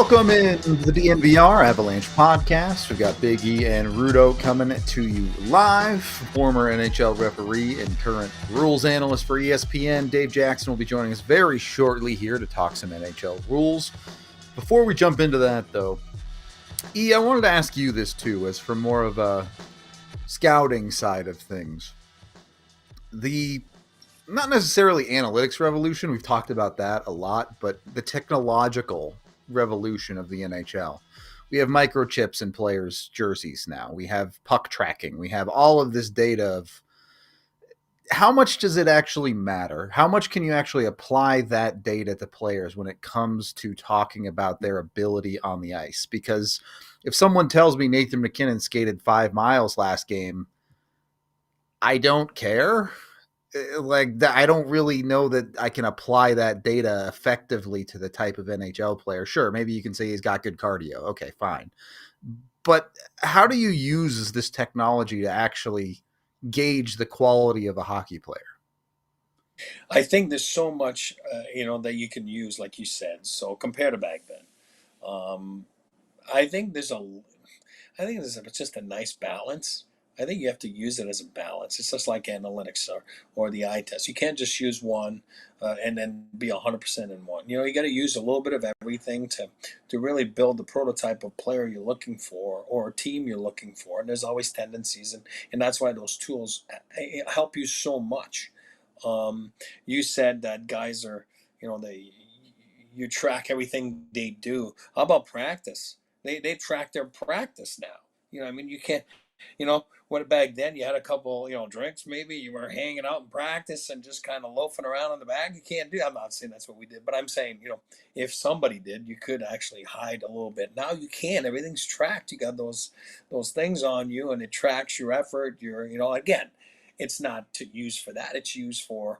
Welcome in to the DNVR Avalanche Podcast. We've got Big E and Rudo coming to you live. Former NHL referee and current rules analyst for ESPN, Dave Jackson, will be joining us very shortly here to talk some NHL rules. Before we jump into that, though, E, I wanted to ask you this too, as from more of a scouting side of things. The not necessarily analytics revolution, we've talked about that a lot, but the technological revolution of the NHL. We have microchips in players' jerseys now. We have puck tracking. We have all of this data of how much does it actually matter? How much can you actually apply that data to players when it comes to talking about their ability on the ice? Because if someone tells me Nathan MacKinnon skated 5 miles last game, I don't care. I don't really know that I can apply that data effectively to the type of NHL player. Sure, maybe you can say he's got good cardio. Okay, fine. But how do you use this technology to actually gauge the quality of a hockey player? I think there's so much, that you can use, like you said. So compared to back then, I think there's just a nice balance. I think you have to use it as a balance. It's just like analytics or the eye test. You can't just use one and then be 100% in one. You got to use a little bit of everything to really build the prototype of player you're looking for or team you're looking for. And there's always tendencies, and that's why those tools help you so much. You said that guys are, you track everything they do. How about practice? They track their practice now. You can't. What back then you had a couple, drinks, maybe you were hanging out in practice and just kind of loafing around in the bag. You can't do. I'm not saying that's what we did, but I'm saying, if somebody did, you could actually hide a little bit. Now you can't. Everything's tracked. You got those things on you, and it tracks your effort. Again, it's not to use for that. It's used for,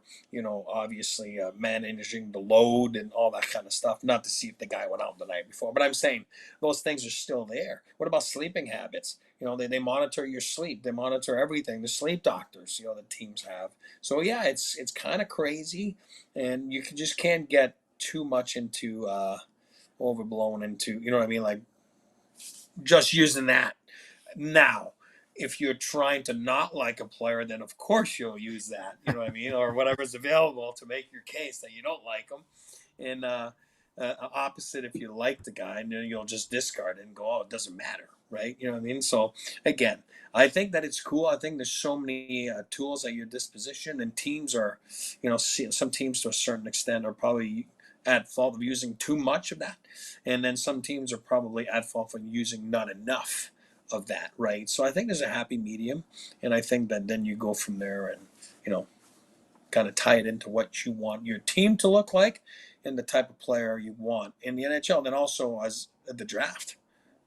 obviously managing the load and all that kind of stuff. Not to see if the guy went out the night before, but I'm saying those things are still there. What about sleeping habits? They monitor your sleep. They monitor everything. The sleep doctors, the teams have. So yeah, it's kind of crazy, and you just can't get too much into overblown into, like just using that. Now, if you're trying to not like a player, then of course you'll use that, or whatever's available to make your case that you don't like them. And opposite, if you like the guy, and then you'll just discard it and go, oh, it doesn't matter, right? So again, I think that it's cool. I think there's so many tools at your disposition, and teams are, some teams to a certain extent are probably at fault of using too much of that, and then some teams are probably at fault for using not enough of that, right? So I think there's a happy medium, and I think that then you go from there and, kind of tie it into what you want your team to look like and the type of player you want in the NHL, and then also as the draft,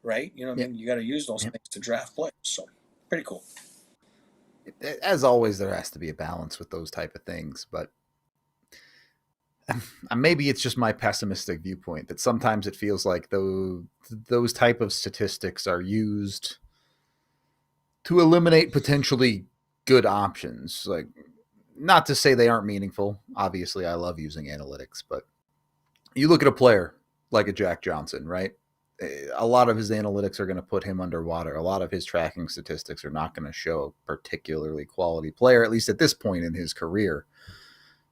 right? You got to use those things to draft players. So pretty cool. As always, there has to be a balance with those type of things, but maybe it's just my pessimistic viewpoint that sometimes it feels like those type of statistics are used to eliminate potentially good options. Like, not to say they aren't meaningful. Obviously, I love using analytics, but you look at a player like a Jack Johnson, right? A lot of his analytics are going to put him underwater. A lot of his tracking statistics are not going to show a particularly quality player, at least at this point in his career.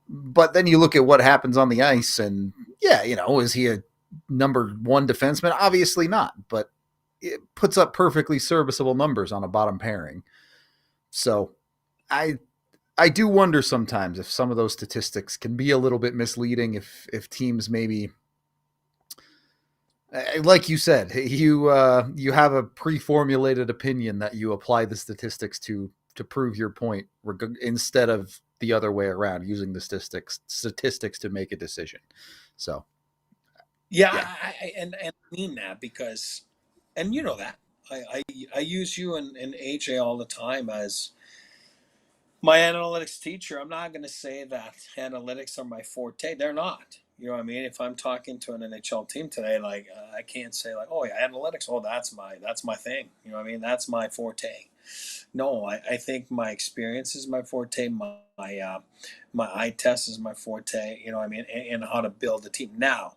But then you look at what happens on the ice, and is he a number one defenseman? Obviously not, but it puts up perfectly serviceable numbers on a bottom pairing. So I do wonder sometimes if some of those statistics can be a little bit misleading, if teams maybe, like you said, you have a pre-formulated opinion that you apply the statistics to to prove your point instead of the other way around, using the statistics to make a decision. So, Yeah, yeah. and I mean that because, and you know that I use you and AJ all the time as my analytics teacher. I'm not going to say that analytics are my forte. They're not. You know what I mean? If I'm talking to an NHL team today, like I can't say like, oh yeah, analytics. Oh, that's my thing. You know what I mean? That's my forte. No, I think my experience is my forte. My eye test is my forte. You know what I mean? And how to build a team. Now,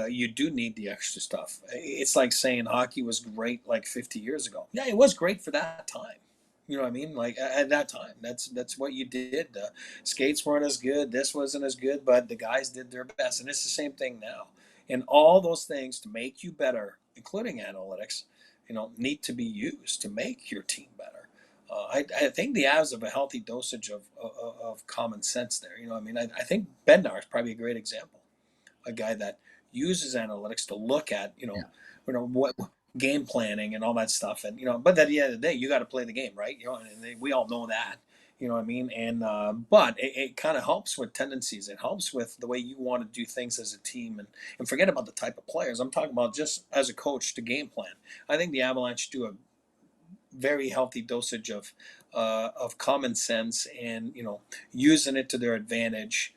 you do need the extra stuff. It's like saying hockey was great like 50 years ago. Yeah, it was great for that time. You know what I mean? Like at that time, that's what you did. Skates weren't as good. This wasn't as good, but the guys did their best, and it's the same thing now. And all those things to make you better, including analytics, need to be used to make your team better. I think the Avs have a healthy dosage of common sense there. You know, what I mean, I think Bednar is probably a great example, a guy that uses analytics to look at, Yeah. what game planning and all that stuff, and but at the end of the day, you got to play the game, right? And we all know that. You know what I mean? And but it kind of helps with tendencies. It helps with the way you want to do things as a team, and forget about the type of players. I'm talking about just as a coach to game plan. I think the Avalanche do a very healthy dosage of common sense, and using it to their advantage,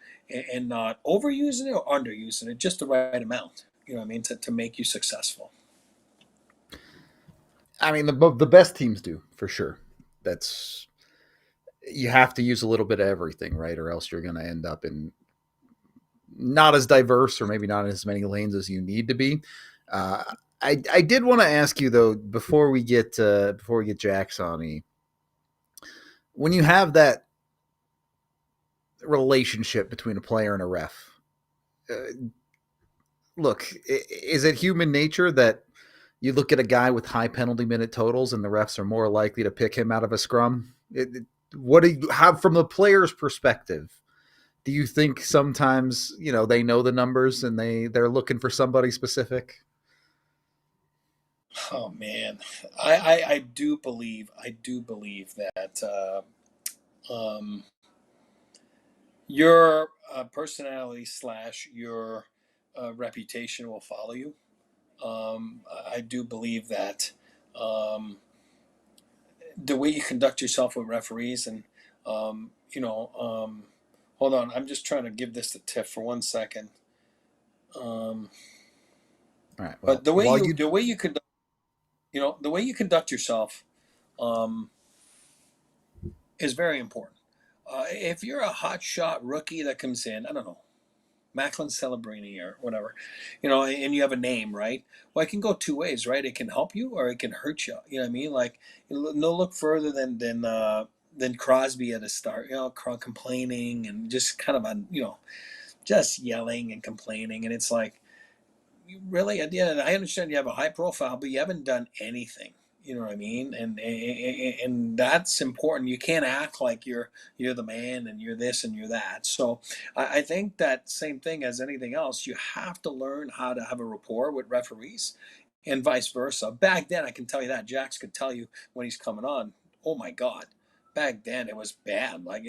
and not overusing it or underusing it, just the right amount. You know what I mean, to make you successful. I mean, the best teams do, for sure. That's, you have to use a little bit of everything, right? Or else you're going to end up in not as diverse, or maybe not as many lanes as you need to be. Uh, I did want to ask you though, before we get Jax on me, when you have that relationship between a player and a ref, uh, look, is it human nature that you look at a guy with high penalty minute totals and the refs are more likely to pick him out of a scrum? What do you have from the player's perspective? Do you think sometimes, they know the numbers and they're looking for somebody specific? Oh man, I do believe that your personality slash your reputation will follow you. I do believe that the way you conduct yourself with referees, and hold on, I'm just trying to give this a tip for 1 second. All right. But Well, while you the way you conduct yourself um, is very important. If you're a hot shot rookie that comes in, I don't know, Macklin Celebrini or whatever, and you have a name, right? Well, it can go two ways, right? It can help you or it can hurt you. You know what I mean? Like, no look further than Crosby at the start. Complaining and just kind of just yelling and complaining, and it's like, really, at the end, I understand you have a high profile, but you haven't done anything. You know what I mean? And that's important. You can't act like you're the man and you're this and you're that. So I think that same thing as anything else, you have to learn how to have a rapport with referees, and vice versa. Back then, I can tell you that Jax could tell you when he's coming on. Oh my God, back then it was bad. Like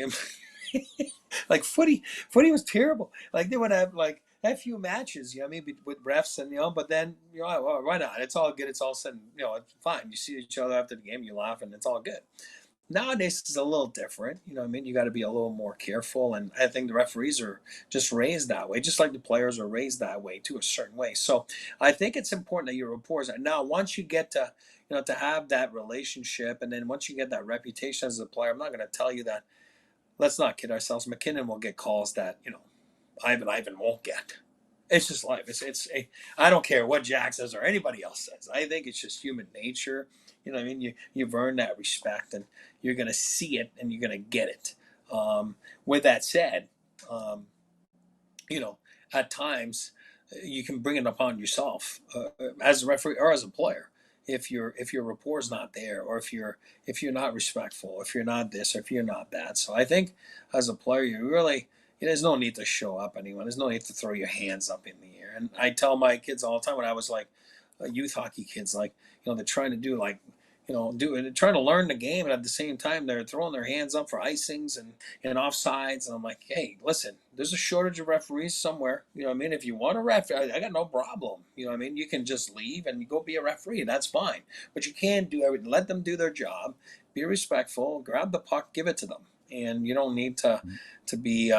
like footy was terrible. Like they would have like a few matches, you know what I mean, with refs, and but then well, why not? It's all good. It's all said. It's fine. You see each other after the game, you laugh, and it's all good. Nowadays it's a little different. You know what I mean? You got to be a little more careful, and I think the referees are just raised that way, just like the players are raised that way to a certain way. So I think it's important that your reports are now. Once you get to to have that relationship, and then once you get that reputation as a player, I'm not going to tell you that. Let's not kid ourselves. McKinnon will get calls that Ivan won't get. It's just life. I don't care what Jack says or anybody else says. I think it's just human nature. You know what I mean? You've earned that respect, and you're going to see it, and you're going to get it. With that said, um, at times you can bring it upon yourself as a referee or as a player. If your rapport is not there, or if you're not respectful, if you're not this, or if you're not that. So I think as a player, there's no need to show up anyone. There's no need to throw your hands up in the air. And I tell my kids all the time, when I was like youth hockey kids, like they're trying to do like trying to learn the game, and at the same time they're throwing their hands up for icings and offsides. And I'm like, hey, listen, there's a shortage of referees somewhere. You know what I mean? If you want a ref, I got no problem. You know what I mean? You can just leave and you go be a referee. That's fine. But you can't do everything. Let them do their job. Be respectful. Grab the puck. Give it to them. And you don't need to be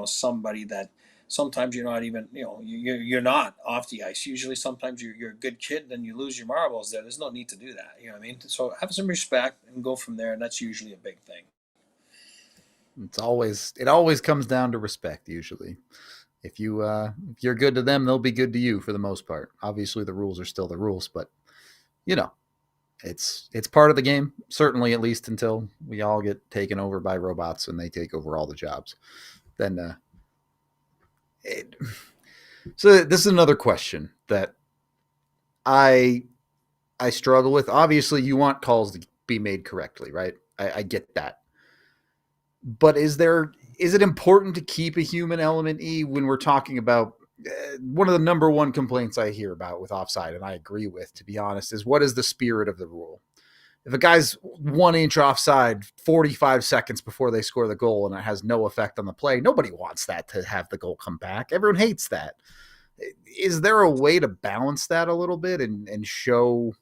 somebody that sometimes you're not even, you're not off the ice. Usually sometimes you're a good kid and you lose your marbles there. There's no need to do that. You know what I mean? So have some respect and go from there. And that's usually a big thing. It always comes down to respect. Usually if you're good to them, they'll be good to you for the most part. Obviously the rules are still the rules, but it's part of the game, certainly, at least until we all get taken over by robots and they take over all the jobs. Then, so this is another question that I struggle with. Obviously, you want calls to be made correctly, right? I get that. But is it important to keep a human element, when we're talking about one of the number one complaints I hear about with offside, and I agree with, to be honest, is what is the spirit of the rule? If a guy's 1 inch offside 45 seconds before they score the goal and it has no effect on the play, nobody wants that to have the goal come back. Everyone hates that. Is there a way to balance that a little bit and show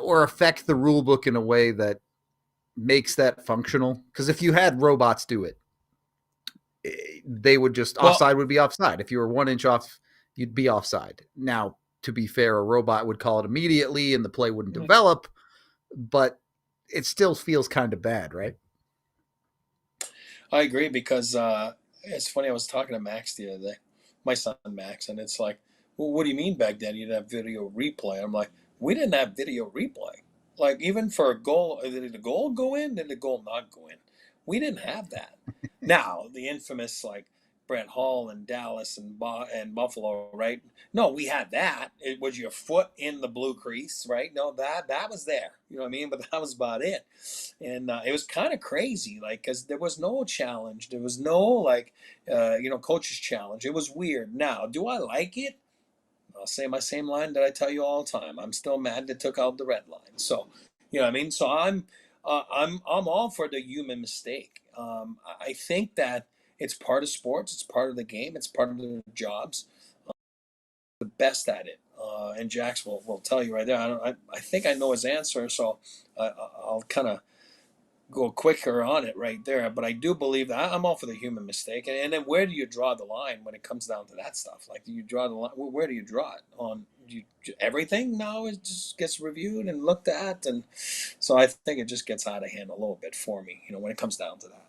or affect the rule book in a way that makes that functional? Because if you had robots do it, they would just offside would be offside. If you were 1 inch off, you'd be offside. Now, to be fair, a robot would call it immediately and the play wouldn't develop, but it still feels kind of bad, right? I agree, because it's funny. I was talking to Max the other day, my son Max, and it's like, well, what do you mean back then you'd have video replay? I'm like, we didn't have video replay. Like, even for a goal, did the goal go in? Did the goal not go in? We didn't have that. Now, the infamous, like, Brett Hall and Dallas and Buffalo, right? No, we had that. It was your foot in the blue crease, right? No, that was there. You know what I mean? But that was about it. And it was kind of crazy, like, because there was no challenge. There was no, like, coach's challenge. It was weird. Now, do I like it? I'll say my same line that I tell you all the time. I'm still mad they took out the red line. So, you know what I mean? So I'm all for the human mistake. I think that it's part of sports. It's part of the game. It's part of their jobs. The best at it. And Jax will tell you right there. I think I know his answer, so I'll kind of go quicker on it right there. But I do believe that I'm all for the human mistake. And then where do you draw the line when it comes down to that stuff? Like, do you draw the line? Where do you draw it? On everything now it just gets reviewed and looked at, and so I think it just gets out of hand a little bit for me. When it comes down to that.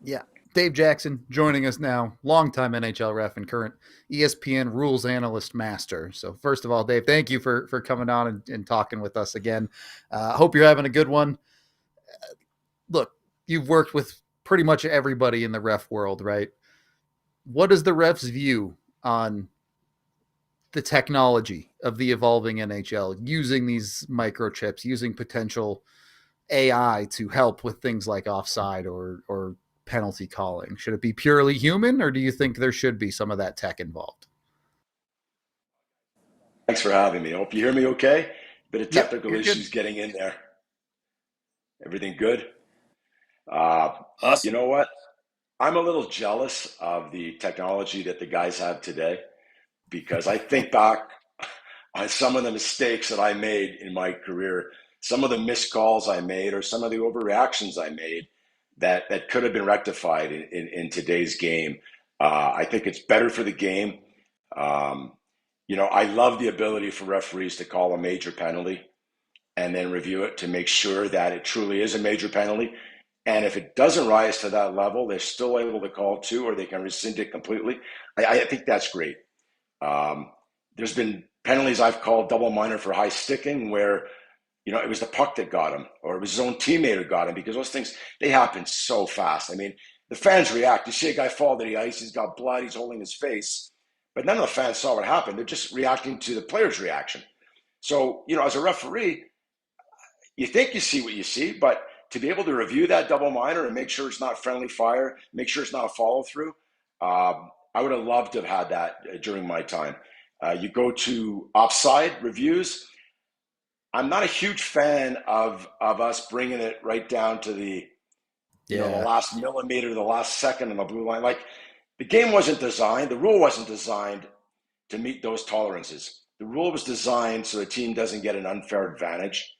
Yeah. Dave Jackson joining us now, longtime NHL ref and current ESPN rules analyst master. So first of all, Dave, thank you for coming on and talking with us again. Hope you're having a good one. Look, you've worked with pretty much everybody in the ref world, right? What is the ref's view on the technology of the evolving NHL, using these microchips, using potential AI to help with things like offside or penalty calling? Should it be purely human, or do you think there should be some of that tech involved? Thanks for having me. I hope you hear me okay. Bit of technical issues good. getting in there. Everything good? Awesome. You know what? I'm a little jealous of the technology that the guys have today, because I think back on some of the mistakes that I made in my career, some of the missed calls I made, or some of the overreactions I made that could have been rectified in today's game. I think it's better for the game. I love the ability for referees to call a major penalty and then review it to make sure that it truly is a major penalty. And if it doesn't rise to that level, they're still able to call two, or they can rescind it completely. I think that's great. There's been penalties I've called double minor for high sticking where, it was the puck that got him, or it was his own teammate who got him, because those things, they happen so fast. I mean, the fans react. You see a guy fall to the ice, he's got blood, he's holding his face, but none of the fans saw what happened. They're just reacting to the player's reaction. So, as a referee, you think you see what you see, but to be able to review that double minor and make sure it's not friendly fire, make sure it's not a follow through, I would have loved to have had that during my time. You go to offside reviews, I'm not a huge fan of us bringing it right down to the the last millimeter, the last second on the blue line. Like the game wasn't designed, the rule wasn't designed to meet those tolerances. The rule was designed so the team doesn't get an unfair advantage.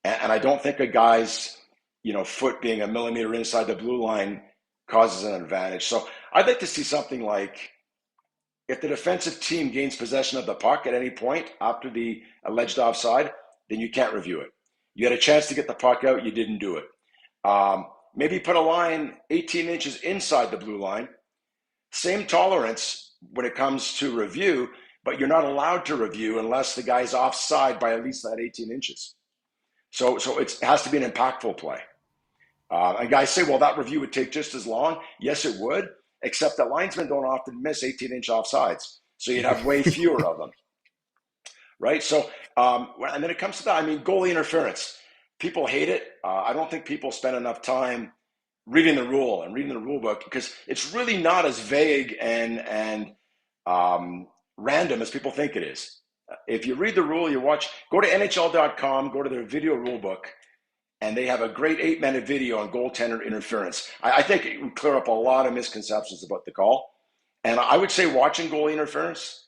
And I don't think a guy's, foot being a millimeter inside the blue line causes an advantage. So I'd like to see something like if the defensive team gains possession of the puck at any point after the alleged offside, then you can't review it. You had a chance to get the puck out, you didn't do it. Maybe put a line 18 inches inside the blue line. Same tolerance when it comes to review, but you're not allowed to review unless the guy's offside by at least that 18 inches. So it has to be an impactful play. And guys say, well, that review would take just as long. Yes, it would, except that linesmen don't often miss 18-inch offsides. So you'd have way fewer of them, right? So, and then it comes to that, goalie interference. People hate it. I don't think people spend enough time reading the rule and reading the rule book because it's really not as vague and random as people think it is. If you read the rule, go to NHL.com, go to their video rule book, and they have a great 8-minute video on goaltender interference. I think it would clear up a lot of misconceptions about the call. And I would say watching goalie interference,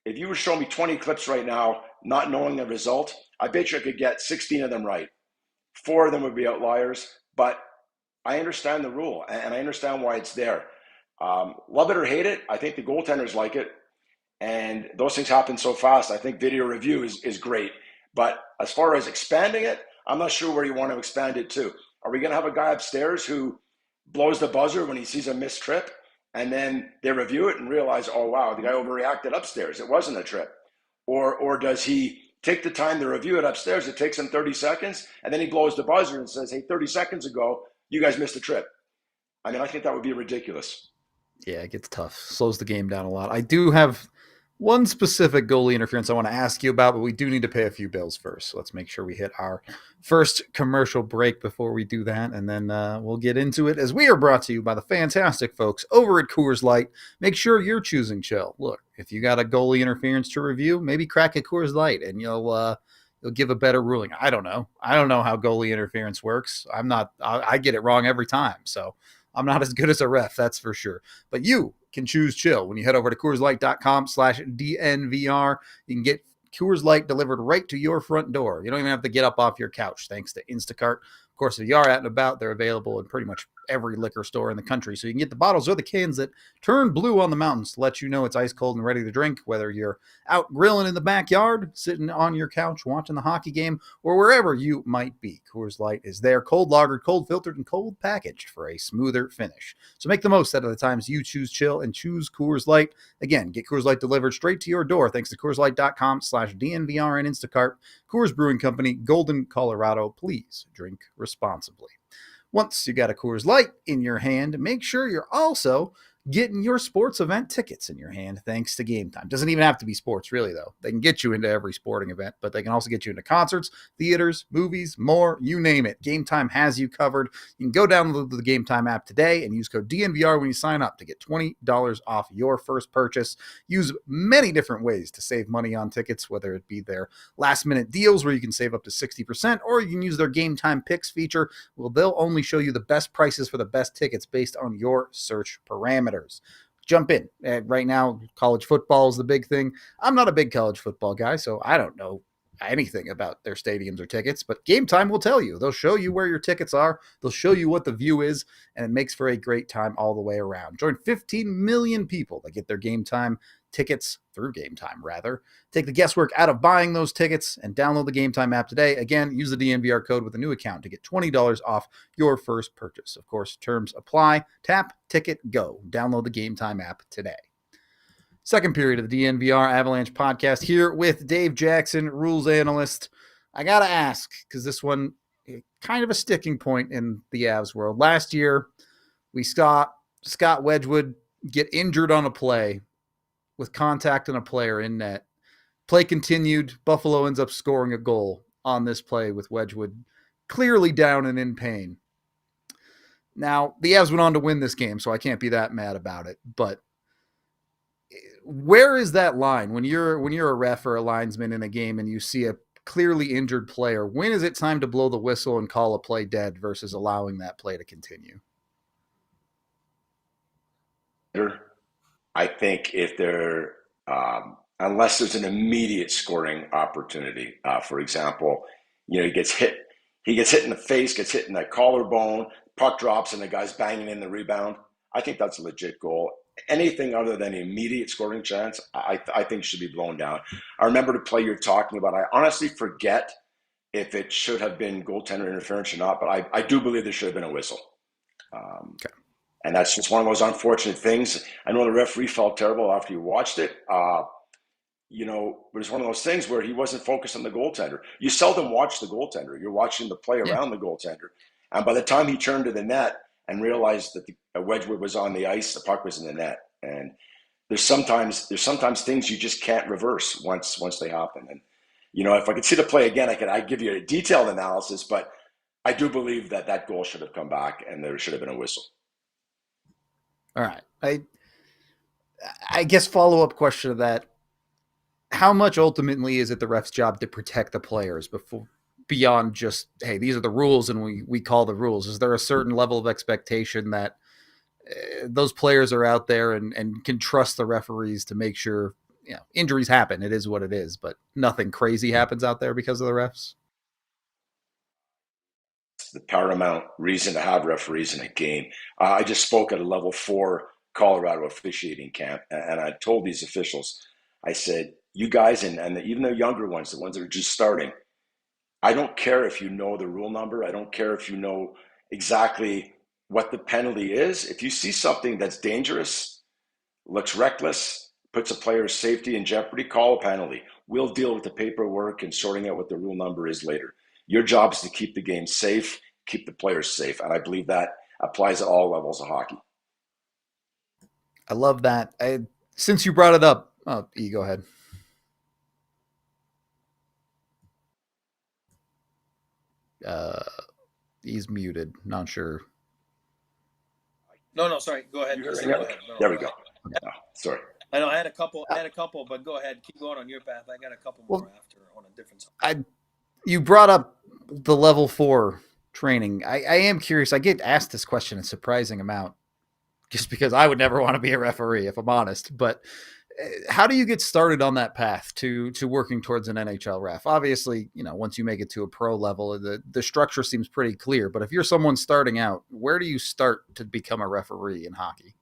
if you were showing me 20 clips right now, not knowing the result, I bet you I could get 16 of them right. 4 of them would be outliers, but I understand the rule, and I understand why it's there. Love it or hate it, I think the goaltenders like it. And those things happen so fast. I think video review is great. But as far as expanding it, I'm not sure where you want to expand it to. Are we going to have a guy upstairs who blows the buzzer when he sees a missed trip and then they review it and realize, oh, wow, the guy overreacted upstairs. It wasn't a trip. Or does he take the time to review it upstairs? It takes him 30 seconds and then he blows the buzzer and says, hey, 30 seconds ago, you guys missed a trip. I think that would be ridiculous. Yeah, it gets tough. Slows the game down a lot. I do have one specific goalie interference I want to ask you about, but we do need to pay a few bills first. So let's make sure we hit our first commercial break before we do that, and then we'll get into it as we are brought to you by the fantastic folks over at Coors Light. Make sure you're choosing chill. Look, if you got a goalie interference to review, maybe crack a Coors Light, and you'll give a better ruling. I don't know how goalie interference works. I get it wrong every time, so I'm not as good as a ref, that's for sure. But you can choose chill when you head over to CoorsLight.com/DNVR. You can get Coors Light delivered right to your front door. You don't even have to get up off your couch thanks to Instacart. Of course, if you are out and about, they're available in pretty much every liquor store in the country. So you can get the bottles or the cans that turn blue on the mountains to let you know it's ice cold and ready to drink, whether you're out grilling in the backyard, sitting on your couch, watching the hockey game, or wherever you might be. Coors Light is there, cold lagered, cold filtered, and cold packaged for a smoother finish. So make the most out of the times you choose chill and choose Coors Light. Again, get Coors Light delivered straight to your door thanks to CoorsLight.com/DNVR and Instacart. Coors Brewing Company, Golden, Colorado. Please drink responsibly. Once you got a Coors Light in your hand, make sure you're also getting your sports event tickets in your hand thanks to Game Time. Doesn't even have to be sports, really, though. They can get you into every sporting event, but they can also get you into concerts, theaters, movies, more, you name it. Game Time has you covered. You can go download the Game Time app today and use code DNVR when you sign up to get $20 off your first purchase. Use many different ways to save money on tickets, whether it be their last-minute deals where you can save up to 60%, or you can use their Game Time Picks feature. Well, they'll only show you the best prices for the best tickets based on your search parameters. Jump in. Right now, college football is the big thing. I'm not a big college football guy, so I don't know anything about their stadiums or tickets, but Game Time will tell you. They'll show you where your tickets are. They'll show you what the view is, and it makes for a great time all the way around. Join 15 million people that get their Game Time tickets through Game Time, rather. Take the guesswork out of buying those tickets and download the Game Time app today. Again, use the DNVR code with a new account to get $20 off your first purchase. Of course, terms apply. Tap, ticket, go. Download the Game Time app today. Second period of the DNVR Avalanche Podcast here with Dave Jackson, rules analyst. I got to ask, because this one, kind of a sticking point in the Avs world. Last year, we saw Scott Wedgwood get injured on a play with contact on a player in net. Play continued. Buffalo ends up scoring a goal on this play with Wedgwood clearly down and in pain. Now, the Avs went on to win this game, so I can't be that mad about it. But where is that line when you're a ref or a linesman in a game and you see a clearly injured player, when is it time to blow the whistle and call a play dead versus allowing that play to continue? I think if they're, unless there's an immediate scoring opportunity, for example, he gets hit in the face, gets hit in the collarbone, puck drops, and the guy's banging in the rebound. I think that's a legit goal. Anything other than immediate scoring chance, I think should be blown down. I remember the play you're talking about. I honestly forget if it should have been goaltender interference or not, but I do believe there should have been a whistle. Okay. And that's just one of those unfortunate things. I know the referee felt terrible after you watched it. But it's one of those things where he wasn't focused on the goaltender. You seldom watch the goaltender. You're watching the play around the goaltender. And by the time he turned to the net and realized that Wedgwood was on the ice, the puck was in the net. And there's sometimes things you just can't reverse once they happen. And, if I could see the play again, I'd give you a detailed analysis, but I do believe that goal should have come back and there should have been a whistle. All right. I guess follow-up question to that. How much ultimately is it the ref's job to protect the players beyond just, hey, these are the rules and we call the rules? Is there a certain level of expectation that those players are out there and can trust the referees to make sure, injuries happen. It is what it is, but nothing crazy happens out there because of the refs? The paramount reason to have referees in a game. I just spoke at a level 4 Colorado officiating camp, and I told these officials, I said, you guys, and even the younger ones, the ones that are just starting, I don't care if you know the rule number. I don't care if you know exactly what the penalty is. If you see something that's dangerous, looks reckless, puts a player's safety in jeopardy, call a penalty. We'll deal with the paperwork and sorting out what the rule number is later. Your job is to keep the game safe, keep the players safe. And I believe that applies at all levels of hockey. I love that. Since you brought it up, E, go ahead. He's muted. Not sure. No, sorry. Go ahead. Go ahead. There we go. Oh, sorry. I know I had a couple, but go ahead. Keep going on your path. I got a couple more after on a different side. You brought up the level 4 training. I am curious. I get asked this question a surprising amount just because I would never want to be a referee, if I'm honest. But how do you get started on that path to working towards an NHL ref? Obviously, once you make it to a pro level, the structure seems pretty clear. But if you're someone starting out, where do you start to become a referee in hockey?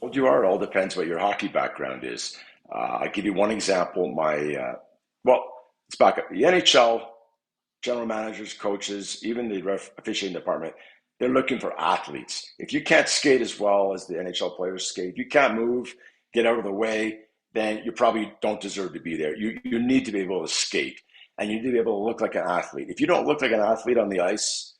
Well, it all depends what your hockey background is. I'll give you one example. Let's back up. The NHL, general managers, coaches, even the officiating department, they're looking for athletes. If you can't skate as well as the NHL players skate, if you can't move, get out of the way, then you probably don't deserve to be there. You need to be able to skate, and you need to be able to look like an athlete. If you don't look like an athlete on the ice,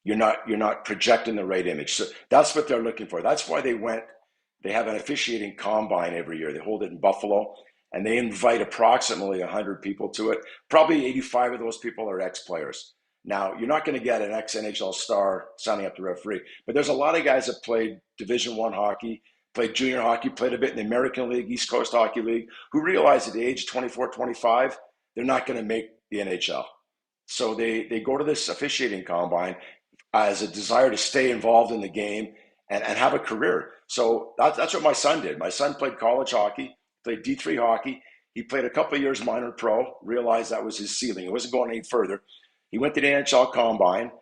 you're not projecting the right image. So that's what they're looking for. That's why they have an officiating combine every year. They hold it in Buffalo, and they invite approximately 100 people to it. Probably 85 of those people are ex-players. Now, you're not going to get an ex-NHL star signing up to referee, but there's a lot of guys that played Division I hockey, played junior hockey, played a bit in the American League, East Coast Hockey League, who realize at the age of 24, 25, they're not going to make the NHL. So they go to this officiating combine as a desire to stay involved in the game and have a career. So that's what my son did. My son played college hockey, played D3 hockey. He played a couple of years minor pro, realized that was his ceiling. He wasn't going any further. He went to the NHL Combine.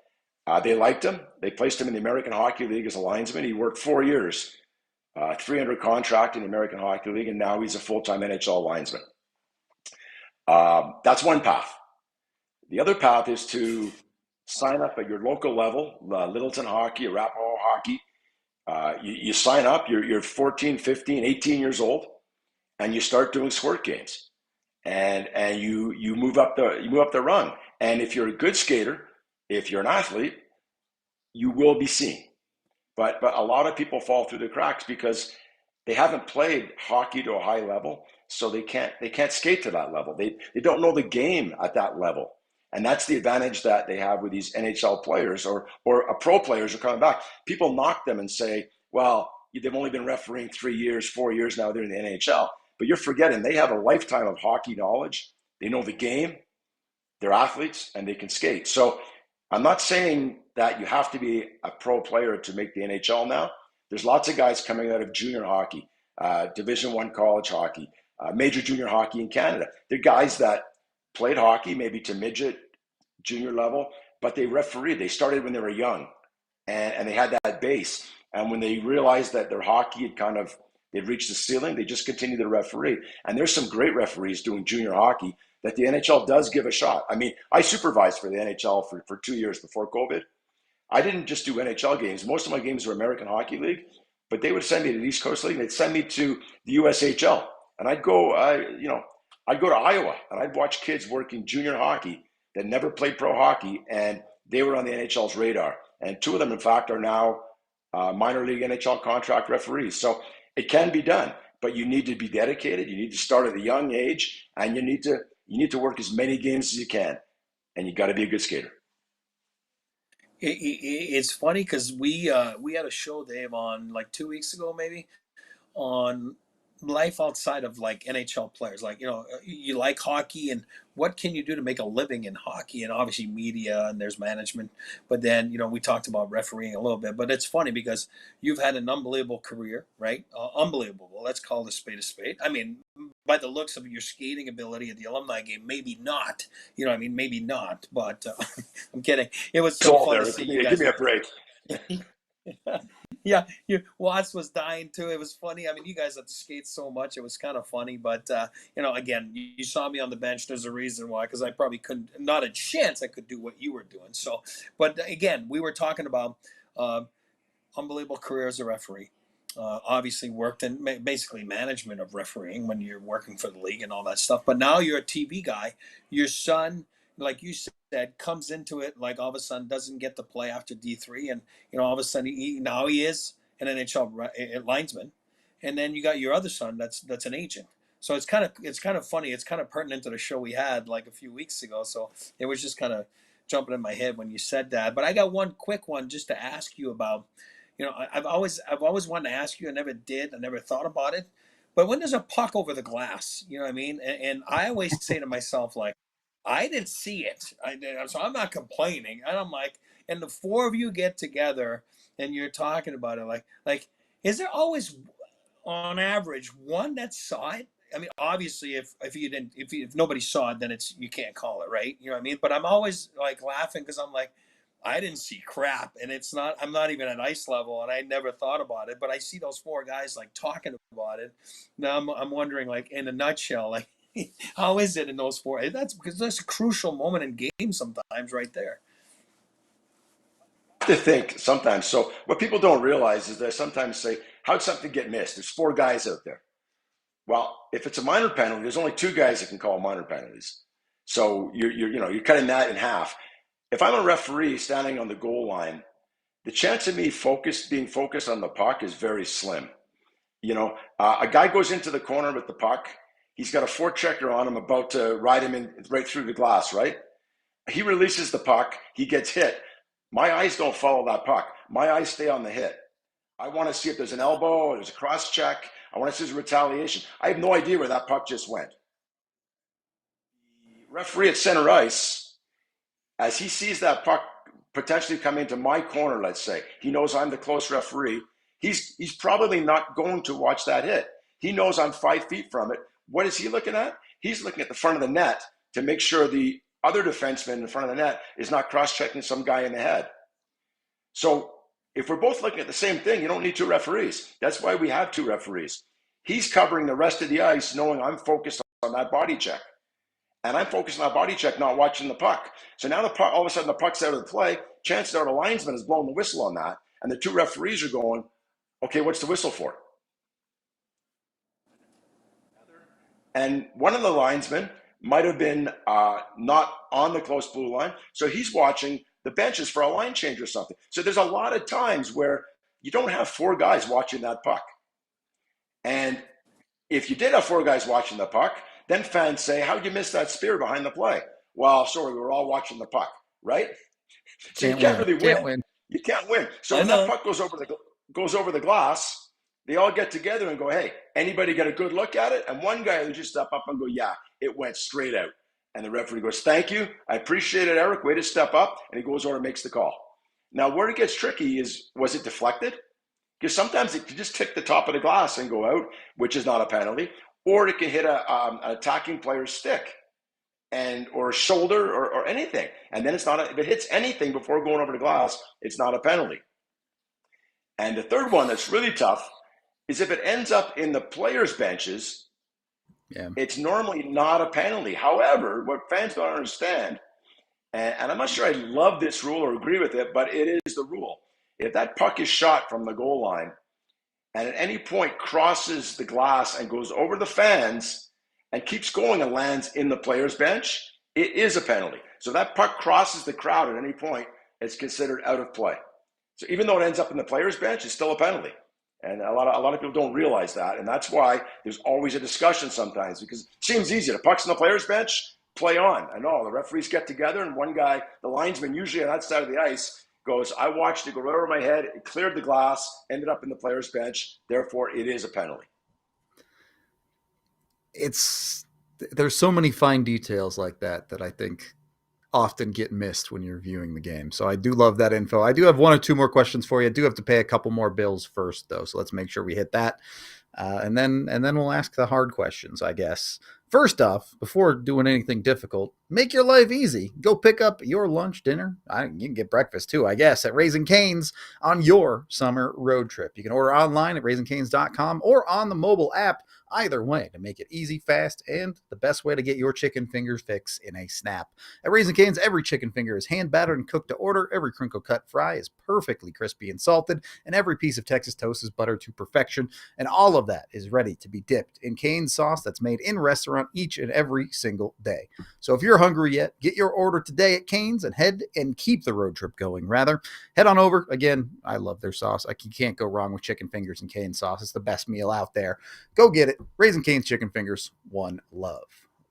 They liked him. They placed him in the American Hockey League as a linesman. He worked 4 years, 300 contract in the American Hockey League, and now he's a full-time NHL linesman. That's one path. The other path is to sign up at your local level, Littleton Hockey, Arapahoe Hockey. You sign up, you're 14, 15, 18 years old, and you start doing squirt games. And you move up the rung. And if you're a good skater, if you're an athlete, you will be seen. But a lot of people fall through the cracks because they haven't played hockey to a high level, so they can't skate to that level. They don't know the game at that level. And that's the advantage that they have with these NHL players or pro players who are coming back. People knock them and say, well, they've only been refereeing 3 years, 4 years now, they're in the NHL. But you're forgetting they have a lifetime of hockey knowledge They know the game, they're athletes, and they can skate. So I'm not saying that you have to be a pro player to make the NHL now. There's lots of guys coming out of junior hockey, Division I college hockey, major junior hockey in Canada. They're guys that played hockey, maybe to midget, junior level, but they refereed. They started when they were young, and they had that base. And when they realized that their hockey had they'd reached the ceiling, they just continued to referee. And there's some great referees doing junior hockey that the NHL does give a shot. I mean, I supervised for the NHL for 2 years before COVID. I didn't just do NHL games. Most of my games were American Hockey League, but they would send me to the East Coast League. They'd send me to the USHL, and I'd go to Iowa, and I'd watch kids working junior hockey that never played pro hockey, and they were on the NHL's radar. And 2 of them, in fact, are now minor league NHL contract referees. So it can be done, but you need to be dedicated. You need to start at a young age, and you need to work as many games as you can, and you got to be a good skater. It's funny because we had a show, Dave, on like 2 weeks ago, maybe, on life outside of like NHL players. Like, you like hockey, and what can you do to make a living in hockey? And obviously media, and there's management. But then, we talked about refereeing a little bit. But it's funny because you've had an unbelievable career, right? Unbelievable. Let's call the spade a spade. I mean, by the looks of your skating ability at the alumni game, maybe not. Maybe not. But I'm kidding. It was so fun to see you guys. Give me a break. Yeah, Watts was dying too. It was funny. I mean, you guys had to skate so much. It was kind of funny. But, again, you saw me on the bench. There's a reason why, because I probably couldn't, not a chance I could do what you were doing. So, but again, we were talking about unbelievable career as a referee. Obviously worked in basically management of refereeing when you're working for the league and all that stuff. But now you're a TV guy. Your son, like you said, comes into it, like all of a sudden doesn't get to play after D3, and all of a sudden he is an NHL linesman, and then you got your other son that's an agent. So it's kind of funny. It's kind of pertinent to the show we had like a few weeks ago. So it was just kind of jumping in my head when you said that. But I got one quick one just to ask you about. I've always wanted to ask you. I never did. I never thought about it. But when there's a puck over the glass, you know what I mean? And I always say to myself, like, I didn't see it. So I'm not complaining. And I'm like, and the 4 of you get together and you're talking about it. Like, is there always, on average, one that saw it? I mean, obviously, if nobody saw it, then you can't call it, right? You know what I mean? But I'm always like laughing because I'm like, I didn't see crap, and I'm not even at ice level, and I never thought about it. But I see those 4 guys like talking about it. Now I'm wondering, like, in a nutshell, like, how is it in those 4? That's because that's a crucial moment in games sometimes, right there. To think sometimes. So what people don't realize is they sometimes say, how'd something get missed? There's 4 guys out there. Well, if it's a minor penalty, there's only 2 guys that can call minor penalties. So you're cutting that in half. If I'm a referee standing on the goal line, the chance of me being focused on the puck is very slim. A guy goes into the corner with the puck. He's got a forechecker on him about to ride him in right through the glass, right? He releases the puck. He gets hit. My eyes don't follow that puck. My eyes stay on the hit. I want to see if there's an elbow or there's a cross check. I want to see if there's retaliation. I have no idea where that puck just went. The referee at center ice, as he sees that puck potentially come into my corner, let's say, he knows I'm the close referee. He's probably not going to watch that hit. He knows I'm 5 feet from it. What is he looking at? He's looking at the front of the net to make sure the other defenseman in front of the net is not cross-checking some guy in the head. So if we're both looking at the same thing, you don't need 2 referees. That's why we have 2 referees. He's covering the rest of the ice knowing I'm focused on that body check. And I'm focused on that body check, not watching the puck. So now the puck, all of a sudden the puck's out of the play. Chances are the linesman is blowing the whistle on that. And the 2 referees are going, okay, what's the whistle for? And one of the linesmen might have been not on the close blue line. So he's watching the benches for a line change or something. So there's a lot of times where you don't have 4 guys watching that puck. And if you did have 4 guys watching the puck, then fans say, how'd you miss that spear behind the play? Well, sorry, we were all watching the puck, right? So you can't really win. You can't win. So when that puck goes over the glass, they all get together and go, hey, anybody get a good look at it? And one guy will just step up and go, yeah, it went straight out. And the referee goes, thank you. I appreciate it, Eric. Way to step up. And he goes over and makes the call. Now, where it gets tricky is, was it deflected? Because sometimes it can just tick the top of the glass and go out, which is not a penalty. Or it can hit an attacking player's stick or a shoulder or anything. And then it's not, if it hits anything before going over the glass, it's not a penalty. And the third one that's really tough is if it ends up in the players' benches, it's normally not a penalty. However, what fans don't understand, and I'm not sure I love this rule or agree with it, but it is the rule. If that puck is shot from the goal line and at any point crosses the glass and goes over the fans and keeps going and lands in the players' bench, it is a penalty. So that puck crosses the crowd at any point, it's considered out of play. So even though it ends up in the players' bench, it's still a penalty. And a lot of people don't realize that. And that's why there's always a discussion sometimes, because it seems easy. The puck's in the player's bench, play on. I know the referees get together and one guy, the linesman usually on that side of the ice, goes, I watched it go right over my head. It cleared the glass, ended up in the player's bench. Therefore, it is a penalty. There's so many fine details like that I think often get missed when you're viewing the game. So I do love that info. I do have one or two more questions for you. I do have to pay a couple more bills first, though. So let's make sure we hit that. And then we'll ask the hard questions, I guess. First off, before doing anything difficult, make your life easy. Go pick up your lunch, dinner. You can get breakfast too, I guess, at Raising Cane's on your summer road trip. You can order online at raisingcanes.com or on the mobile app. Either way, to make it easy, fast, and the best way to get your chicken fingers fix in a snap. At Raising Cane's, every chicken finger is hand battered and cooked to order. Every crinkle cut fry is perfectly crispy and salted, and every piece of Texas toast is buttered to perfection. And all of that is ready to be dipped in Cane's sauce that's made in restaurant each and every single day. So if you're hungry yet, get your order today at Cane's and keep the road trip going, rather. Head on over. Again, I love their sauce. You can't go wrong with chicken fingers and Cane's sauce. It's the best meal out there. Go get it. Raising Cane's chicken fingers, one love.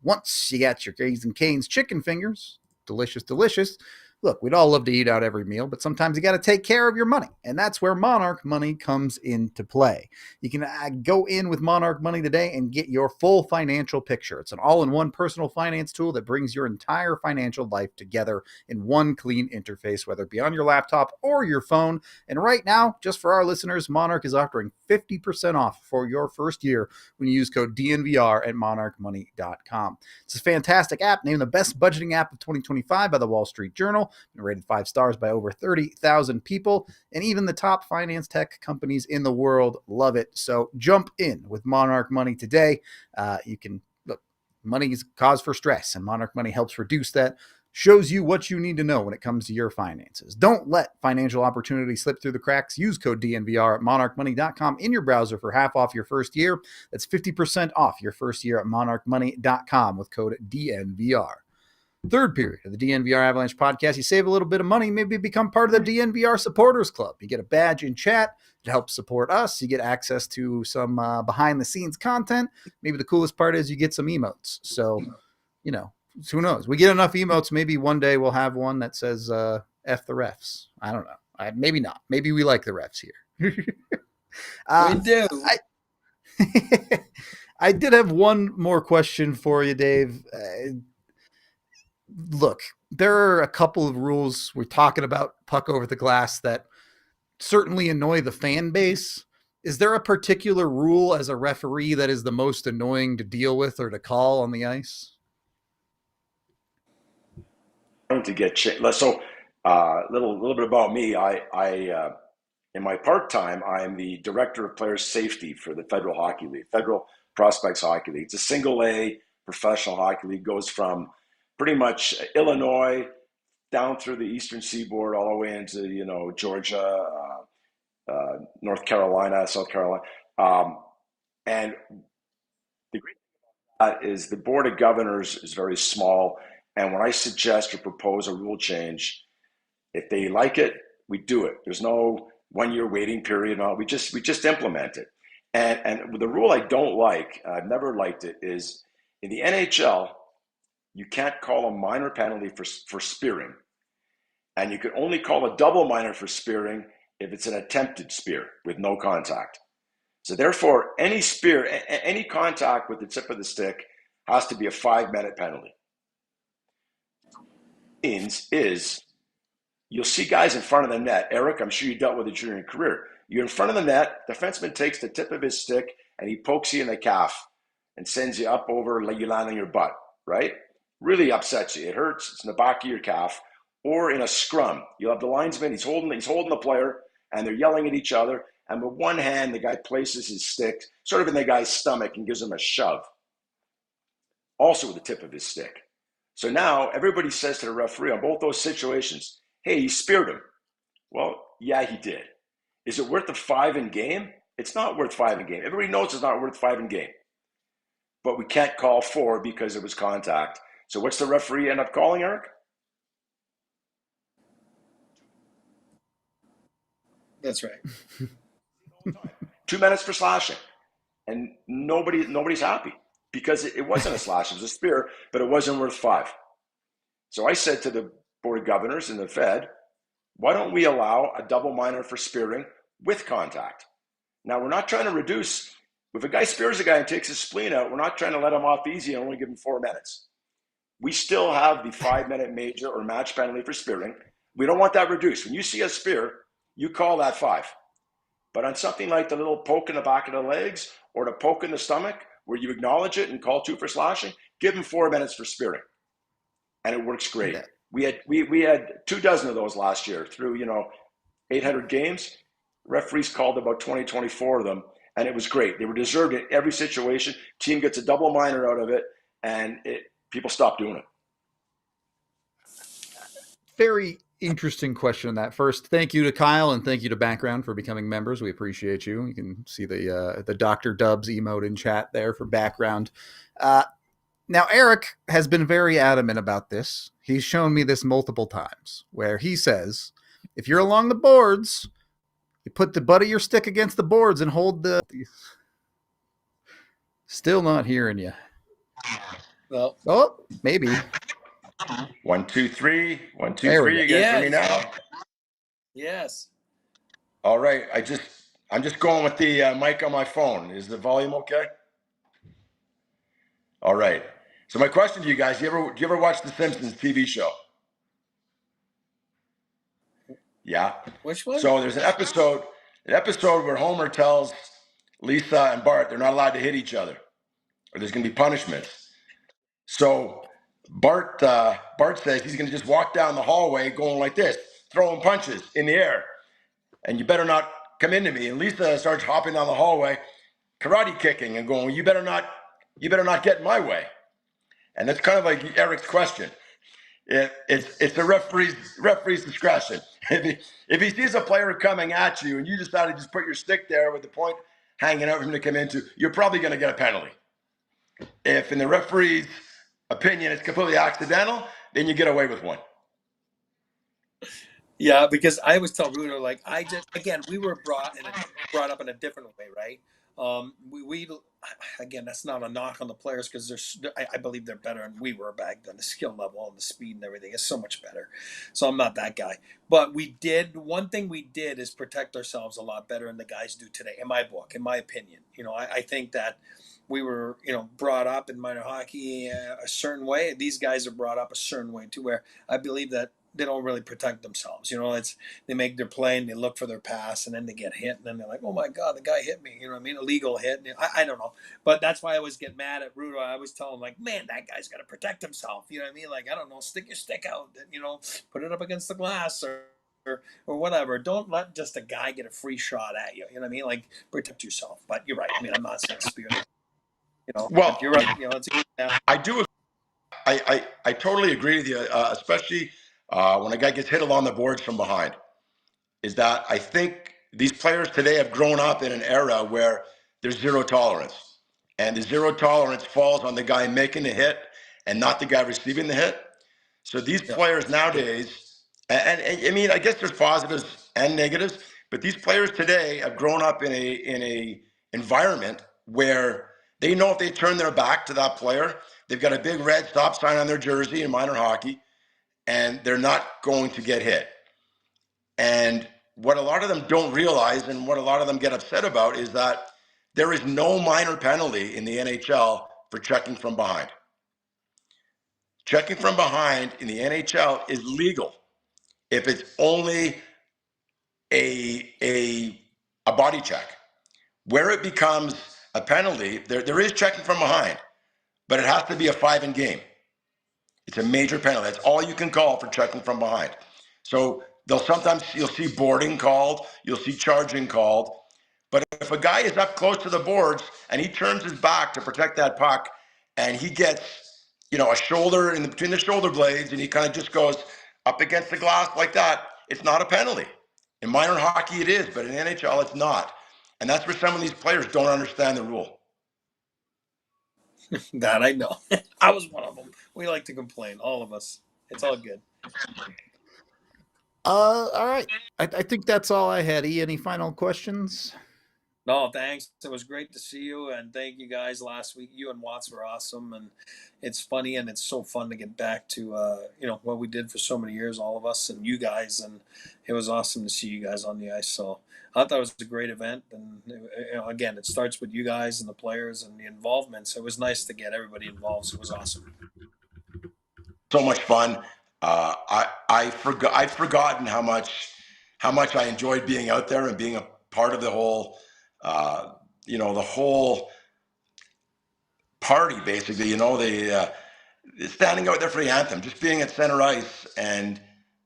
Once you got your Raising Cane's chicken fingers, delicious, delicious. Look, we'd all love to eat out every meal, but sometimes you got to take care of your money, and that's where Monarch Money comes into play. You can go in with Monarch Money today and get your full financial picture. It's an all-in-one personal finance tool that brings your entire financial life together in one clean interface, whether it be on your laptop or your phone. And right now, just for our listeners, Monarch is offering 50% off for your first year when you use code DNVR at monarchmoney.com. It's a fantastic app, named the best budgeting app of 2025 by the Wall Street Journal. Been rated 5 stars by over 30,000 people, and even the top finance tech companies in the world love it. So jump in with Monarch Money today. You can look, money is a cause for stress, and Monarch Money helps reduce that. Shows you what you need to know when it comes to your finances. Don't let financial opportunity slip through the cracks. Use code DNVR at monarchmoney.com in your browser for half off your first year. That's 50% off your first year at monarchmoney.com with code DNVR. Third period of the DNVR Avalanche Podcast. You save a little bit of money, maybe become part of the DNVR Supporters Club. You get a badge in chat to help support us. You get access to some behind-the-scenes content. Maybe the coolest part is you get some emotes. So, who knows? We get enough emotes, maybe one day we'll have one that says F the refs. I don't know. Maybe not. Maybe we like the refs here. We do. I did have one more question for you, Dave. Look, there are a couple of rules we're talking about puck over the glass that certainly annoy the fan base. Is there a particular rule as a referee that is the most annoying to deal with or to call on the ice? To get so little bit about me. I in my part time, I am the director of player safety for the Federal Hockey League, Federal Prospects Hockey League. It's a single A professional hockey league. Goes from pretty much Illinois down through the Eastern Seaboard, all the way into Georgia, North Carolina, South Carolina, and the great thing about that is the Board of Governors is very small. And when I suggest or propose a rule change, if they like it, we do it. There's no 1 year waiting period. No, we just implement it. And the rule I don't like, I've never liked it, is in the NHL, you can't call a minor penalty for spearing. And you can only call a double minor for spearing if it's an attempted spear with no contact. So therefore, any spear, any contact with the tip of the stick has to be a 5-minute penalty. means is you'll see guys in front of the net. Eric, I'm sure you dealt with it during your career. You're in front of the net, defenseman takes the tip of his stick and he pokes you in the calf and sends you up over, like you land on your butt, right? Really upsets you. It hurts. It's in the back of your calf. Or in a scrum, you'll have the linesman, he's holding the player, and they're yelling at each other. And with one hand, the guy places his stick sort of in the guy's stomach and gives him a shove, also with the tip of his stick. So now everybody says to the referee on both those situations, hey, he speared him. Well, yeah, he did. Is it worth the 5 in game? It's not worth 5 in game. Everybody knows it's not worth 5 in game. But we can't call 4 because it was contact. So what's the referee end up calling, Eric? That's right. 2 minutes for slashing. And nobody's happy because it wasn't a slash. It was a spear, but it wasn't worth 5. So I said to the Board of Governors and the Fed, why don't we allow a double minor for spearing with contact? Now, we're not trying to reduce. If a guy spears a guy and takes his spleen out, we're not trying to let him off easy and only give him 4 minutes. We still have the 5-minute major or match penalty for spearing. We don't want that reduced. When you see a spear, you call that 5. But on something like the little poke in the back of the legs or the poke in the stomach, where you acknowledge it and call 2 for slashing, give him 4 minutes for spearing. And it works great. Yeah. We had 24 of those last year through 800 games. Referees called about 24 of them, and it was great. They were deserved in every situation. Team gets a double minor out of it, and people stop doing it. Very interesting question on that. First, thank you to Kyle and thank you to Background for becoming members. We appreciate you. You can see the Dr. Dubs emote in chat there for Background. Now, Eric has been very adamant about this. He's shown me this multiple times where he says, if you're along the boards, you put the butt of your stick against the boards and hold the... Still not hearing you. Well, oh, maybe. 1, 2, 3. 1, 2, 3. You guys hear me now? Yes. All right. I'm just going with the mic on my phone. Is the volume okay? All right. So my question to you guys: do you ever watch The Simpsons TV show? Yeah. Which one? So there's an episode where Homer tells Lisa and Bart they're not allowed to hit each other, or there's going to be punishments. So Bart says he's going to just walk down the hallway going like this, throwing punches in the air, and you better not come into me. And Lisa starts hopping down the hallway, karate kicking and going, you better not get in my way. And that's kind of like Eric's question. It's the referee's discretion. If he sees a player coming at you and you decide to just put your stick there with the point hanging out for him to come into, you're probably going to get a penalty. If in the referee's opinion it's completely accidental, then you get away with one. Yeah, because I always tell Rudo, like, we were brought up in a different way, right? We again, that's not a knock on the players because I believe they're better than we were back then. The skill level and the speed and everything is so much better. So I'm not that guy. But one thing we did is protect ourselves a lot better than the guys do today, in my book, in my opinion. I think that we were, brought up in minor hockey a certain way. These guys are brought up a certain way too, where I believe that they don't really protect themselves. They make their play and they look for their pass and then they get hit and then they're like, oh my God, the guy hit me. You know what I mean? Illegal hit. I don't know. But that's why I always get mad at Rudo. I always tell him, like, man, that guy's got to protect himself. You know what I mean? Like, I don't know, stick your stick out, put it up against the glass or whatever. Don't let just a guy get a free shot at you. You know what I mean? Like, protect yourself. But you're right. I mean, I'm not saying spear. Well, you're right. I do. I totally agree with you, especially when a guy gets hit along the boards from behind. Is that I think these players today have grown up in an era where there's zero tolerance. And the zero tolerance falls on the guy making the hit and not the guy receiving the hit. So these players nowadays, and I mean, I guess there's positives and negatives, but these players today have grown up in a environment where they know if they turn their back to that player, they've got a big red stop sign on their jersey in minor hockey, and they're not going to get hit. And what a lot of them don't realize and what a lot of them get upset about is that there is no minor penalty in the NHL for checking from behind. Checking from behind in the NHL is legal if it's only a body check. Where it becomes a penalty, there is checking from behind, but it has to be a 5 in game. It's a major penalty. That's all you can call for checking from behind. So you'll see boarding called, you'll see charging called. But if a guy is up close to the boards and he turns his back to protect that puck and he gets, a shoulder in between the shoulder blades and he kind of just goes up against the glass like that, it's not a penalty. In minor hockey it is, but in NHL it's not. And that's where some of these players don't understand the rule. That I know. I was one of them. We like to complain, all of us. It's all good. All right. I think that's all I had. E, any final questions? No, thanks. It was great to see you, and thank you guys last week. You and Watts were awesome, and it's funny and it's so fun to get back to what we did for so many years, all of us and you guys, and it was awesome to see you guys on the ice. So I thought it was a great event, and again, it starts with you guys and the players and the involvement. So it was nice to get everybody involved. So it was awesome. So much fun. I'd forgotten how much I enjoyed being out there and being a part of the whole. The whole party, basically, standing out there for the anthem, just being at center ice and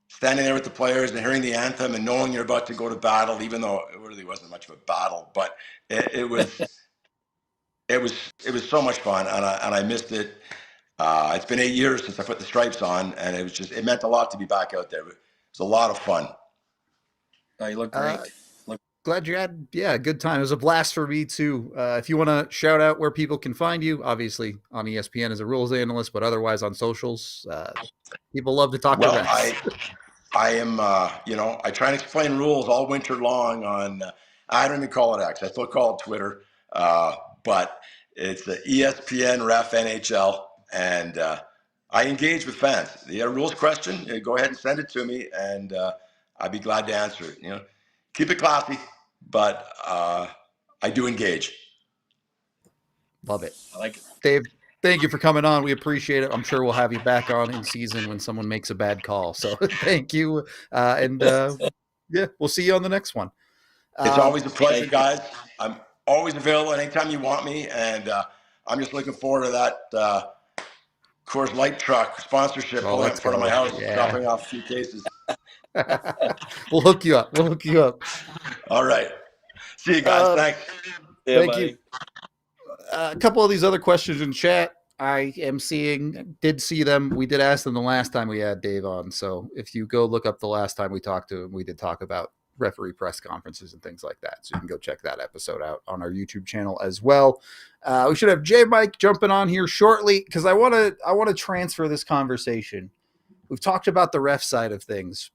standing there with the players and hearing the anthem and knowing you're about to go to battle, even though it really wasn't much of a battle, but it was so much fun, and I missed it. It's been 8 years since I put the stripes on, and it meant a lot to be back out there. It was a lot of fun. Oh, you look great. Glad you had, a good time. It was a blast for me too. If you want to shout out where people can find you, obviously on ESPN as a rules analyst, but otherwise on socials, people love to talk to refs. I am, I try and explain rules all winter long on, I don't even call it X. I still call it Twitter, but it's the ESPN Ref NHL, and I engage with fans. If you have a rules question, go ahead and send it to me, and I'd be glad to answer it. Keep it classy, but I do engage. Love it. I like it. Dave, thank you for coming on. We appreciate it. I'm sure we'll have you back on in season when someone makes a bad call. So thank you. We'll see you on the next one. It's always a pleasure, guys. I'm always available anytime you want me. And I'm just looking forward to that Coors Light truck sponsorship pulling up in front of my house, dropping off a few cases. We'll hook you up. All right. See you guys. Thanks. Thank you. A couple of these other questions in chat I did see them. We did ask them the last time we had Dave on. So if you go look up the last time we talked to him, we did talk about referee press conferences and things like that. So you can go check that episode out on our YouTube channel as well. We should have J Mike jumping on here shortly because I want to transfer this conversation. We've talked about the ref side of things,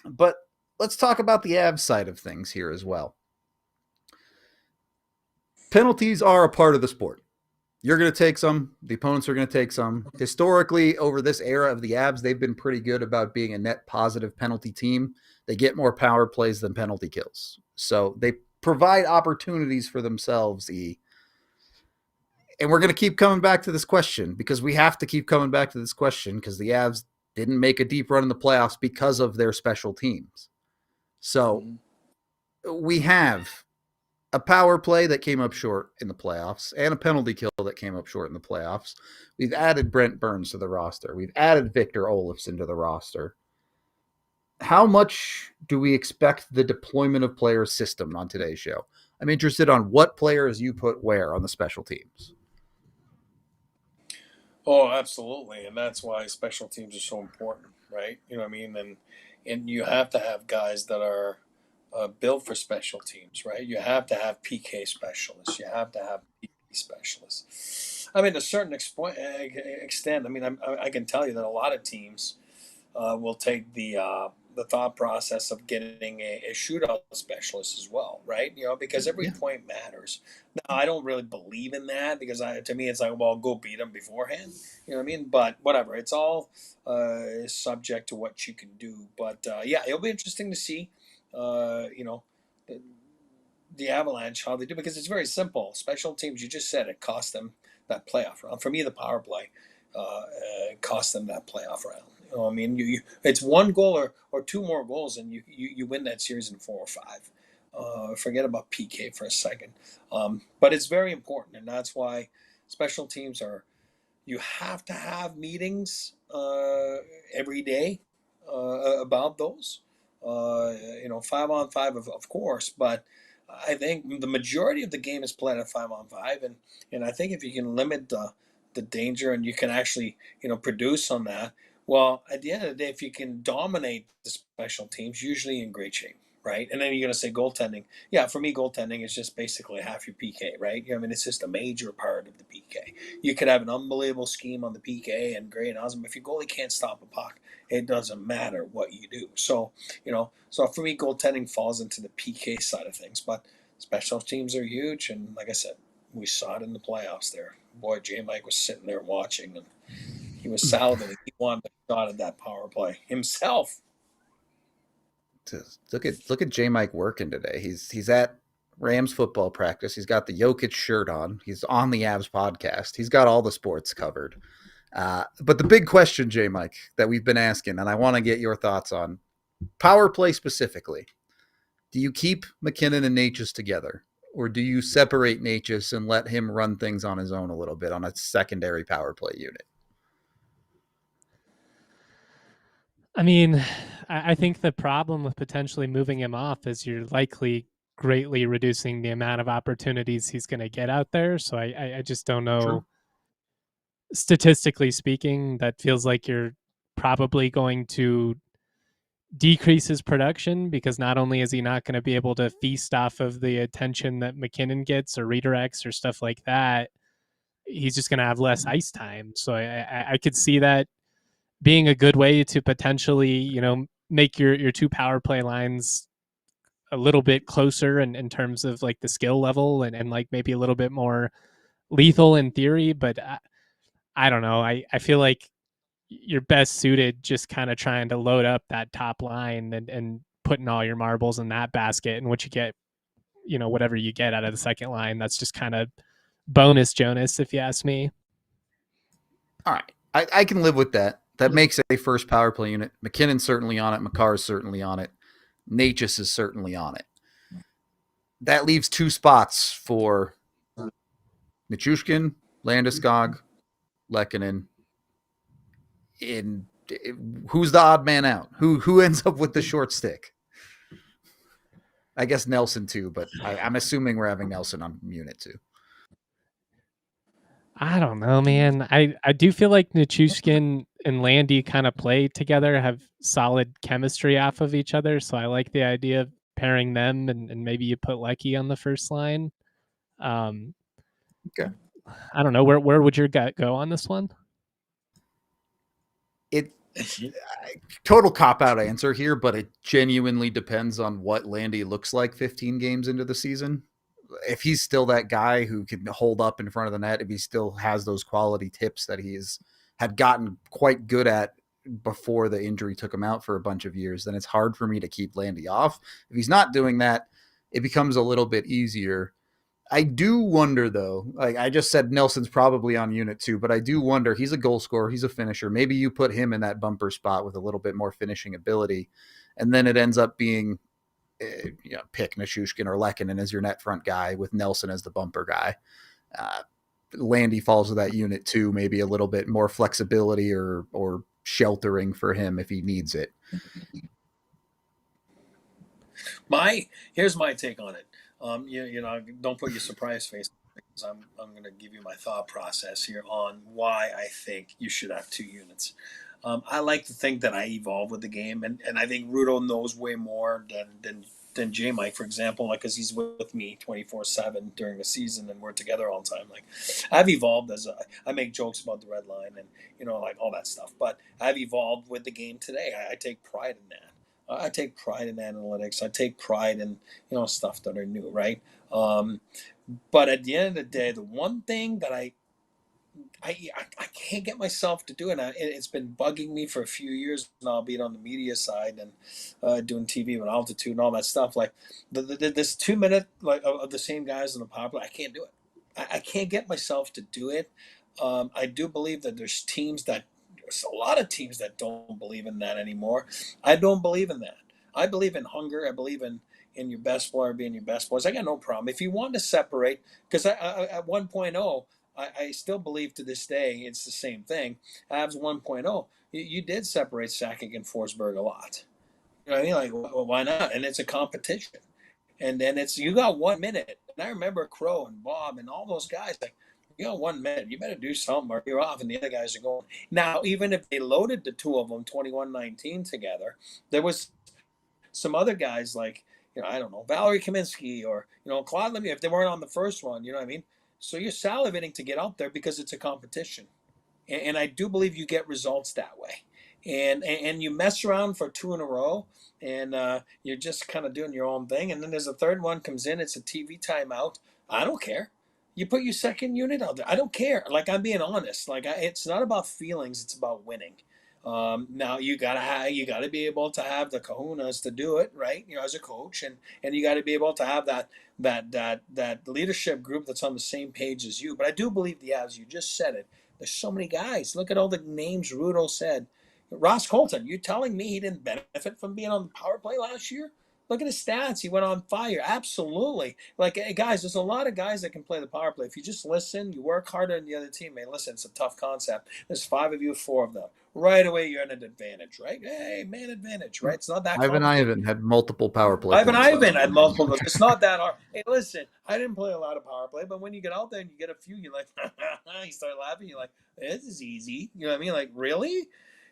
but let's talk about the Avs side of things here as well. Penalties are a part of the sport. You're going to take some. The opponents are going to take some. Historically, over this era of the Avs, they've been pretty good about being a net positive penalty team. They get more power plays than penalty kills. So they provide opportunities for themselves, E. And we're going to keep coming back to this question because we have to keep coming back to this question because the Avs didn't make a deep run in the playoffs because of their special teams. So we have a power play that came up short in the playoffs and a penalty kill that came up short in the playoffs. We've added Brent Burns to the roster. We've added Victor Olofsson to the roster. How much do we expect the deployment of players system on today's show? I'm interested on what players you put where on the special teams. Oh, absolutely. And that's why special teams are so important, right? You know what I mean? And you have to have guys that are built for special teams, right? You have to have PK specialists. You have to have PK specialists. I mean, to a certain extent, I mean, I can tell you that a lot of teams will take the thought process of getting a shootout specialist as well, right? Because every point matters. Now, I don't really believe in that because to me, it's like, well, go beat them beforehand. You know what I mean? But whatever. It's all subject to what you can do. But it'll be interesting to see. The Avalanche, how they do, because it's very simple. Special teams, you just said it cost them that playoff round. For me, the power play, cost them that playoff round. You know, I mean, it's one goal or two more goals, and you win that series in 4 or 5. Forget about PK for a second, but it's very important, and that's why special teams are. You have to have meetings every day about those. 5-on-5, of course, but I think the majority of the game is played at 5-on-5, and I think if you can limit the danger and you can actually produce on that, well, at the end of the day, if you can dominate the special teams, usually in great shape, right? And then you're going to say goaltending. Yeah, for me, goaltending is just basically half your PK, right? I mean, it's just a major part of the PK. You could have an unbelievable scheme on the PK and great and awesome, but if your goalie can't stop a puck, it doesn't matter what you do. So, so for me, goaltending falls into the PK side of things, but special teams are huge. And like I said, we saw it in the playoffs there. Boy, J. Mike was sitting there watching, and he was salivating. He wanted a shot at that power play himself. Look at J. Mike working today. He's at Rams football practice. He's got the Jokic shirt on. He's on the Avs podcast. He's got all the sports covered. But the big question, J. Mike, that we've been asking, and I want to get your thoughts on power play specifically. Do you keep MacKinnon and Necas together, or do you separate Necas and let him run things on his own a little bit on a secondary power play unit? I mean, I think the problem with potentially moving him off is you're likely greatly reducing the amount of opportunities he's going to get out there. So I just don't know. True. Statistically speaking, that feels like you're probably going to decrease his production, because not only is he not going to be able to feast off of the attention that MacKinnon gets or redirects or stuff like that, he's just going to have less ice time. So I could see that being a good way to potentially, make your two power play lines a little bit closer in terms of like the skill level and like maybe a little bit more lethal in theory. But I don't know. I feel like you're best suited just kind of trying to load up that top line and putting all your marbles in that basket, and what you get, whatever you get out of the second line, that's just kind of bonus Jonas, if you ask me. All right. I can live with that. That makes a first power play unit. MacKinnon's certainly on it. Makar's certainly on it. Necas is certainly on it. That leaves 2 spots for Nichushkin, Landeskog, Lehkonen. Who's the odd man out? Who ends up with the short stick? I guess Nelson too, but I'm assuming we're having Nelson on unit too. I don't know, man. I do feel like Nichushkin and Landy kind of play together, have solid chemistry off of each other. So I like the idea of pairing them, and maybe you put Lecky on the first line. Okay. I don't know. Where would your gut go on this one? Total cop-out answer here, but it genuinely depends on what Landy looks like 15 games into the season. If he's still that guy who can hold up in front of the net, if he still has those quality tips that he's had gotten quite good at before the injury took him out for a bunch of years, then it's hard for me to keep Landy off. If he's not doing that, it becomes a little bit easier. I do wonder, though, like I just said, Nelson's probably on unit 2, but I do wonder, he's a goal scorer, he's a finisher. Maybe you put him in that bumper spot with a little bit more finishing ability, and then it ends up being, pick Nichushkin or Lehkonen as your net front guy with Nelson as the bumper guy. Landy falls to that unit 2, maybe a little bit more flexibility or sheltering for him if he needs it. Here's my take on it. Don't put your surprise face, because I'm going to give you my thought process here on why I think you should have 2 units. I like to think that I evolve with the game, and I think Rudo knows way more than J. Mike, for example, like, because he's with me 24/7 during the season, and we're together all the time. Like, I've evolved I make jokes about the red line and like all that stuff, but I've evolved with the game today. I take pride in that. I take pride in analytics. I take pride in stuff that are new, right? But at the end of the day, the one thing that I can't get myself to do it. It's been bugging me for a few years now, being on the media side and doing TV with altitude and all that stuff. Like this 2 minute like of the same guys in the power play, I can't do it. I can't get myself to do it. I do believe that there's a lot of teams that don't believe in that anymore. I don't believe in that. I believe in hunger. I believe in your best player being your best players. I got no problem. If you want to separate, because at 1.0, I still believe to this day it's the same thing. Avs 1.0, you did separate Sakic and Forsberg a lot. You know what I mean? Like, well, why not? And it's a competition. And then you got 1 minute. And I remember Crow and Bob and all those guys, like, you got 1 minute. You better do something or you're off. And the other guys are going. Now, even if they loaded the two of them 21-19 together, there was some other guys like, I don't know, Valerie Kaminsky or, Claude Lemieux, if they weren't on the first one, you know what I mean? So you're salivating to get out there because it's a competition. And I do believe you get results that way. And you mess around for two in a row, and you're just kind of doing your own thing. And then there's a third one comes in. It's a TV timeout. I don't care. You put your second unit out there. I don't care. Like, I'm being honest. Like, it's not about feelings. It's about winning. Now you gotta be able to have the kahunas to do it, right? As a coach, and you got to be able to have that leadership group that's on the same page as you. But I do believe as you just said it, there's so many guys. Look at all the names Rudo said. Ross Colton, you're telling me he didn't benefit from being on the power play last year? Look at his stats. He went on fire. Absolutely. Like, hey, guys, there's a lot of guys that can play the power play. If you just listen, you work harder than the other team. Hey, listen, it's a tough concept. There's 5 of you, 4 of them. Right away, you're at an advantage, right? Hey, man advantage, right? It's not that complicated. Ivan had multiple power play. Ivan had multiple. It's not that hard. Hey, listen, I didn't play a lot of power play, but when you get out there and you get a few, you're like, you start laughing. You're like, this is easy. You know what I mean? Like, really?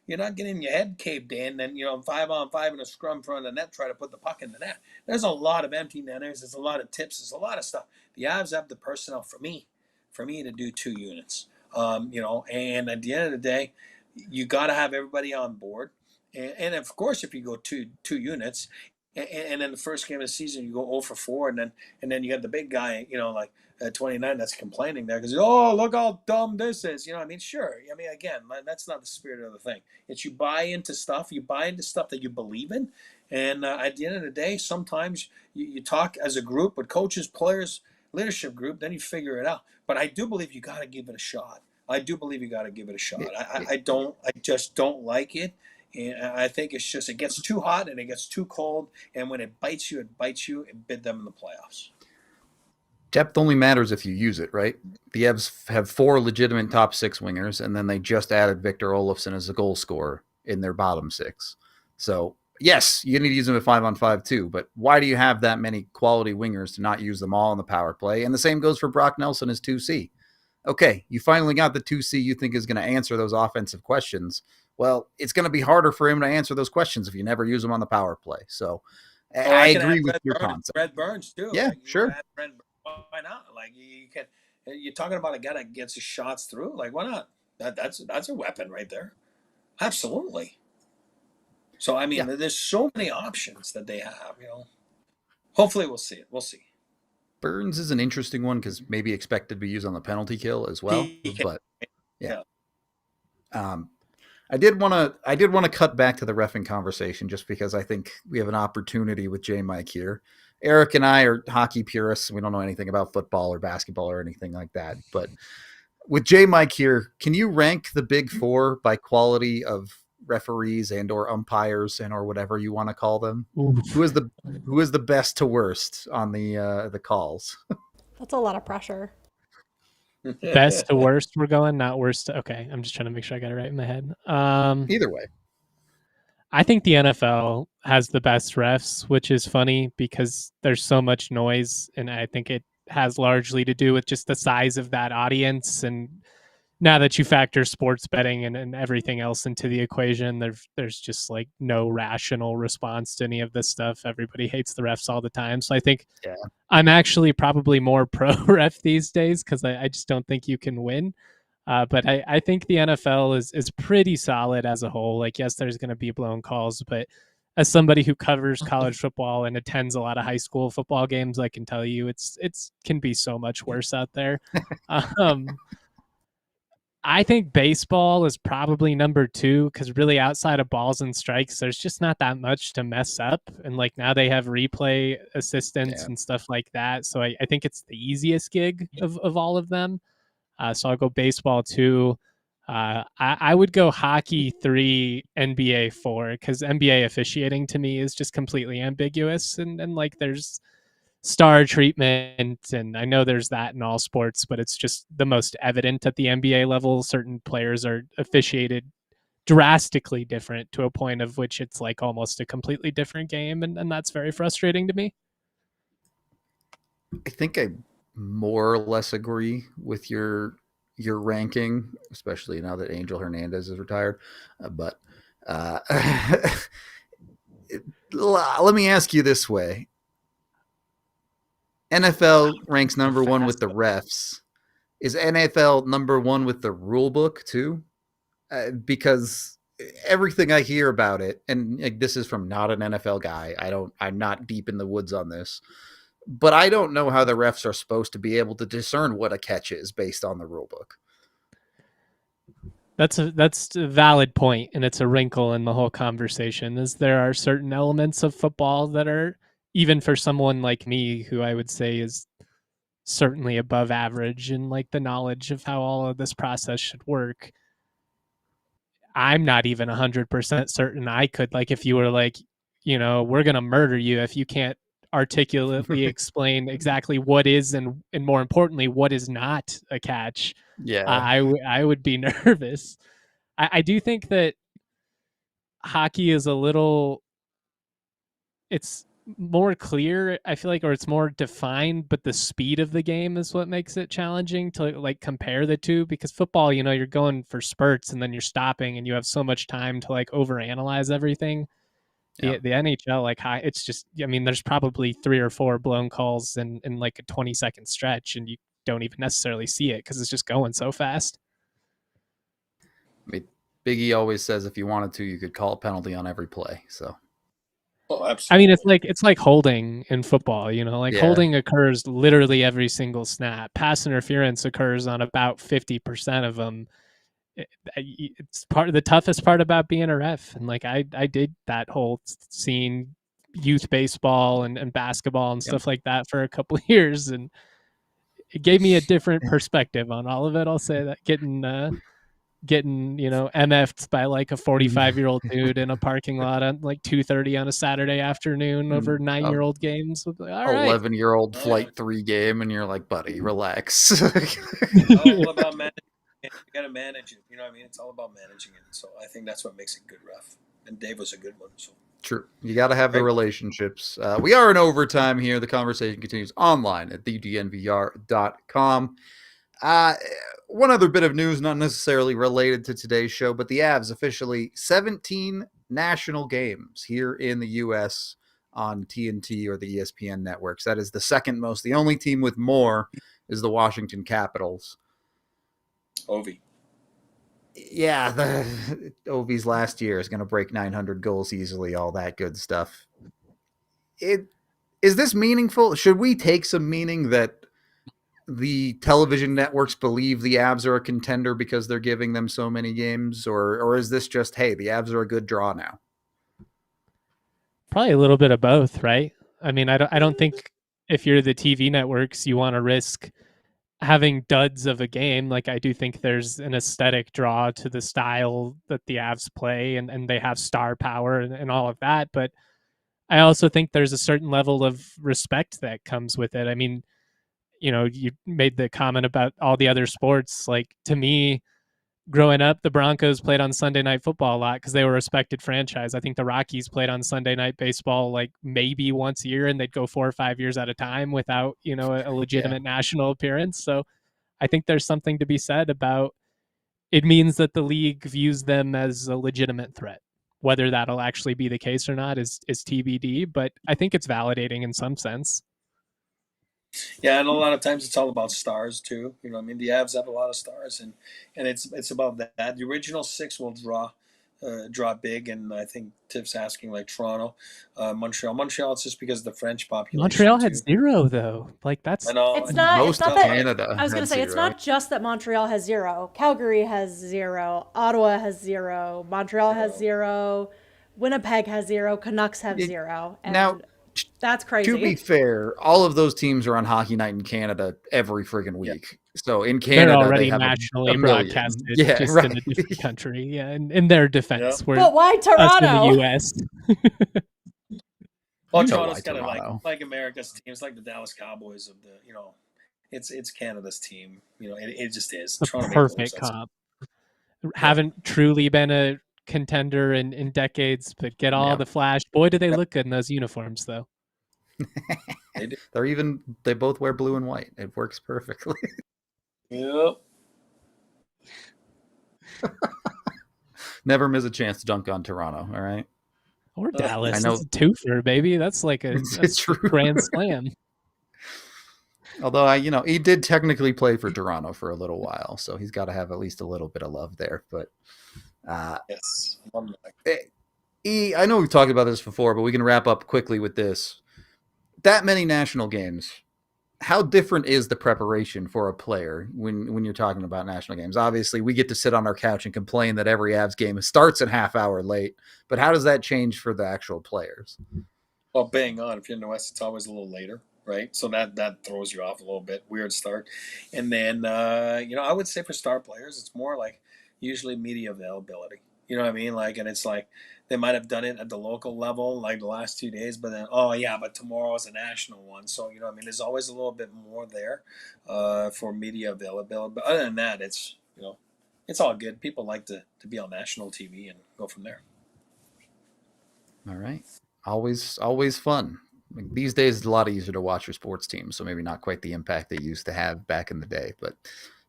You're not getting your head caved in, and 5-on-5 in a scrum front of the net, try to put the puck in the net. There's a lot of empty netters. There's a lot of tips. There's a lot of stuff. The Avs have the personnel for me to do 2 units. And at the end of the day, you got to have everybody on board. And of course, if you go two units, and then the first game of the season you go 0 for 4, and then you got the big guy, like 29 that's complaining there because, look how dumb this is. I mean, sure. I mean, again, that's not the spirit of the thing. It's you buy into stuff. You buy into stuff that you believe in. And at the end of the day, sometimes you talk as a group with coaches, players, leadership group, then you figure it out. But I do believe you got to give it a shot. I just don't like it. And I think it gets too hot and it gets too cold. And when it bites you. It bit them in the playoffs. Depth only matters if you use it, right? The Avs have 4 legitimate top 6 wingers, and then they just added Victor Olofsson as a goal scorer in their bottom 6. So, yes, you need to use them at 5-on-5 too, but why do you have that many quality wingers to not use them all in the power play? And the same goes for Brock Nelson as 2C. Okay, you finally got the 2C you think is going to answer those offensive questions. Well, it's going to be harder for him to answer those questions if you never use them on the power play. So, I agree with your concept. Brad Burns, too. Yeah, sure. Why not? Like, you're talking about a guy that gets his shots through. Like, why not? That's a weapon right there. Absolutely. So, I mean, there's so many options that they have, Hopefully we'll see it. We'll see. Burns is an interesting one because maybe expected to be used on the penalty kill as well. But, yeah. I did want to cut back to the reffing conversation just because I think we have an opportunity with J Mike here. Eric and I are hockey purists. We don't know anything about football or basketball or anything like that. But with J Mike here, can you rank the big 4 by quality of referees and or umpires and or whatever you want to call them? Who is the best to worst on the calls? That's a lot of pressure. Best to worst we're going, not worst to, okay. I'm just trying to make sure I got it right in my head. Either way. I think the NFL has the best refs, which is funny because there's so much noise, and I think it has largely to do with just the size of that audience. And now that you factor sports betting and everything else into the equation, there's just like no rational response to any of this stuff. Everybody hates the refs all the time. So I think I'm actually probably more pro ref these days because I just don't think you can win. But I think the NFL is pretty solid as a whole. Like, yes, there's going to be blown calls, but as somebody who covers college football and attends a lot of high school football games, I can tell you it's can be so much worse out there. I think baseball is probably number 2 because really outside of balls and strikes, there's just not that much to mess up. And like now they have replay assistants and stuff like that. So I think it's the easiest gig of all of them. So I'll go baseball 2. I would go hockey 3, NBA 4, because NBA officiating to me is just completely ambiguous, and like there's star treatment, and I know there's that in all sports, but it's just the most evident at the NBA level. Certain players are officiated drastically different to a point of which it's like almost a completely different game, and that's very frustrating to me. I think I more or less agree with your ranking, especially now that Angel Hernandez is retired. But let me ask you this way. NFL ranks number 1 with the refs. Is NFL number 1 with the rule book too? Because everything I hear about it, and like, this is from not an NFL guy. I'm not deep in the woods on this, but I don't know how the refs are supposed to be able to discern what a catch is based on the rule book. That's a valid point, and it's a wrinkle in the whole conversation. Is there are certain elements of football that are, even for someone like me, who I would say is certainly above average in like the knowledge of how all of this process should work, I'm not even 100% certain I could, like, if you were like, we're going to murder you if you can't articulately explain exactly what is and more importantly, what is not a catch. Yeah. I would be nervous. I do think that hockey is a little, it's more clear, I feel like, or it's more defined, but the speed of the game is what makes it challenging to like compare the two, because football, you're going for spurts and then you're stopping and you have so much time to like overanalyze everything. The NHL, like, it's just, there's probably 3 or 4 blown calls in like a 20-second stretch, and you don't even necessarily see it because it's just going so fast. I mean, Biggie always says if you wanted to, you could call a penalty on every play. So, absolutely. It's like holding in football. Holding occurs literally every single snap. Pass interference occurs on about 50% of them. It's part of the toughest part about being a ref, and like I did that whole scene, youth baseball and basketball and stuff like that for a couple of years, and it gave me a different perspective on all of it. I'll say that getting MF'd by like a 45-year-old dude in a parking lot at like 2:30 on a Saturday afternoon over 9-year-old games with, all right, 11-year-old flight 3 game, and you're like, buddy, relax. All about managing. You got to manage it. It's all about managing it. So I think that's what makes it good ref. And Dave was a good one. So true. You got to have the relationships. We are in overtime here. The conversation continues online at thednvr.com. One other bit of news, not necessarily related to today's show, but the Avs officially 17 national games here in the U.S. on TNT or the ESPN networks. That is the second most. The only team with more is the Washington Capitals. Ovi. Yeah, Ovi's last year is going to break 900 goals easily, all that good stuff. Is this meaningful? Should we take some meaning that the television networks believe the Avs are a contender because they're giving them so many games, or is this just, hey, the Avs are a good draw now? Probably a little bit of both, right? I don't think if you're the TV networks, you want to risk having duds of a game. Like, I do think there's an aesthetic draw to the style that the Avs play, and they have star power and all of that. But I also think there's a certain level of respect that comes with it. You made the comment about all the other sports. Like, to me, growing up, the Broncos played on Sunday Night Football a lot because they were a respected franchise. I think the Rockies played on Sunday Night Baseball like maybe once a year, and they'd go 4 or 5 years at a time without, a legitimate national appearance. So I think there's something to be said about it. Means that the league views them as a legitimate threat. Whether that'll actually be the case or not is TBD, but I think it's validating in some sense. Yeah, and a lot of times it's all about stars too. The Avs have a lot of stars, and it's about that. The original 6 will draw big, and I think Tiff's asking like Toronto, Montreal. It's just because of the French population. Montreal had 0 though. Like, that's, I know. It's not that Canada. I was going to say, it's not just that Montreal has 0. Calgary has 0. Ottawa has 0. Montreal has 0. Winnipeg has 0. Canucks have 0. And now, That's crazy. To be fair, all of those teams are on Hockey Night in Canada every friggin' week. So in Canada, they're already they have nationally a million. broadcasted, Yeah, just right. in a different country. Yeah, in their defense, Yeah. we're But why us in Toronto? the U.S. Well, You know Toronto's why kind of Toronto. like America's teams, like the Dallas Cowboys of the, it's Canada's team. It just is. The Toronto makes more perfect sense. comp. Haven't truly been a contender in decades, but get all Yeah. the flash. Boy, do they look good in those uniforms, though. They do. They both wear blue and white. It works perfectly. Yep. Never miss a chance to dunk on Toronto. All right. Or Dallas. I know. It's a twofer, baby. That's like It's true. grand slam. Although he did technically play for Toronto for a little while, so he's got to have at least a little bit of love there. But Yes. I know we've talked about this before, but we can wrap up quickly with this. That many national games. How different is the preparation for a player when you're talking about national games? Obviously, we get to sit on our couch and complain that every Avs game starts a half hour late, but how does that change for the actual players? Well, bang on. If you're in the West, it's always a little later, right? So that throws you off a little bit. Weird start. And then, I would say for star players, it's more like usually media availability. You know what I mean? And it's like they might have done it at the local level, like the last 2 days, but then, but tomorrow is a national one. So, there's always a little bit more there for media availability. But other than that, it's all good. People like to be on national TV and go from there. All right. Always fun. These days, it's a lot easier to watch your sports team, so maybe not quite the impact they used to have back in the day, but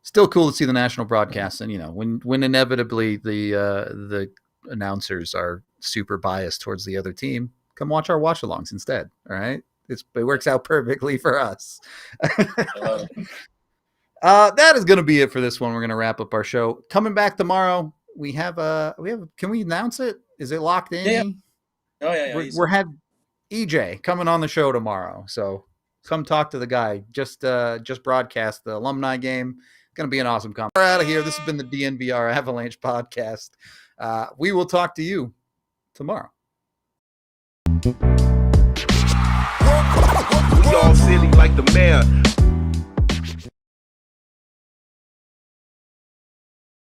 still cool to see the national broadcast. And when inevitably the announcers are super biased towards the other team, come watch our watch-alongs instead. All right, it works out perfectly for us. That is going to be it for this one. We're going to wrap up our show. Coming back tomorrow, we have. Can we announce it? Is it locked in? Yeah. Oh yeah. We're have EJ coming on the show tomorrow, so come talk to the guy. Just broadcast the alumni game. Going to be an awesome conference. We're out of here. This has been the DNVR Avalanche Podcast. We will talk to you tomorrow. We all silly like the mayor.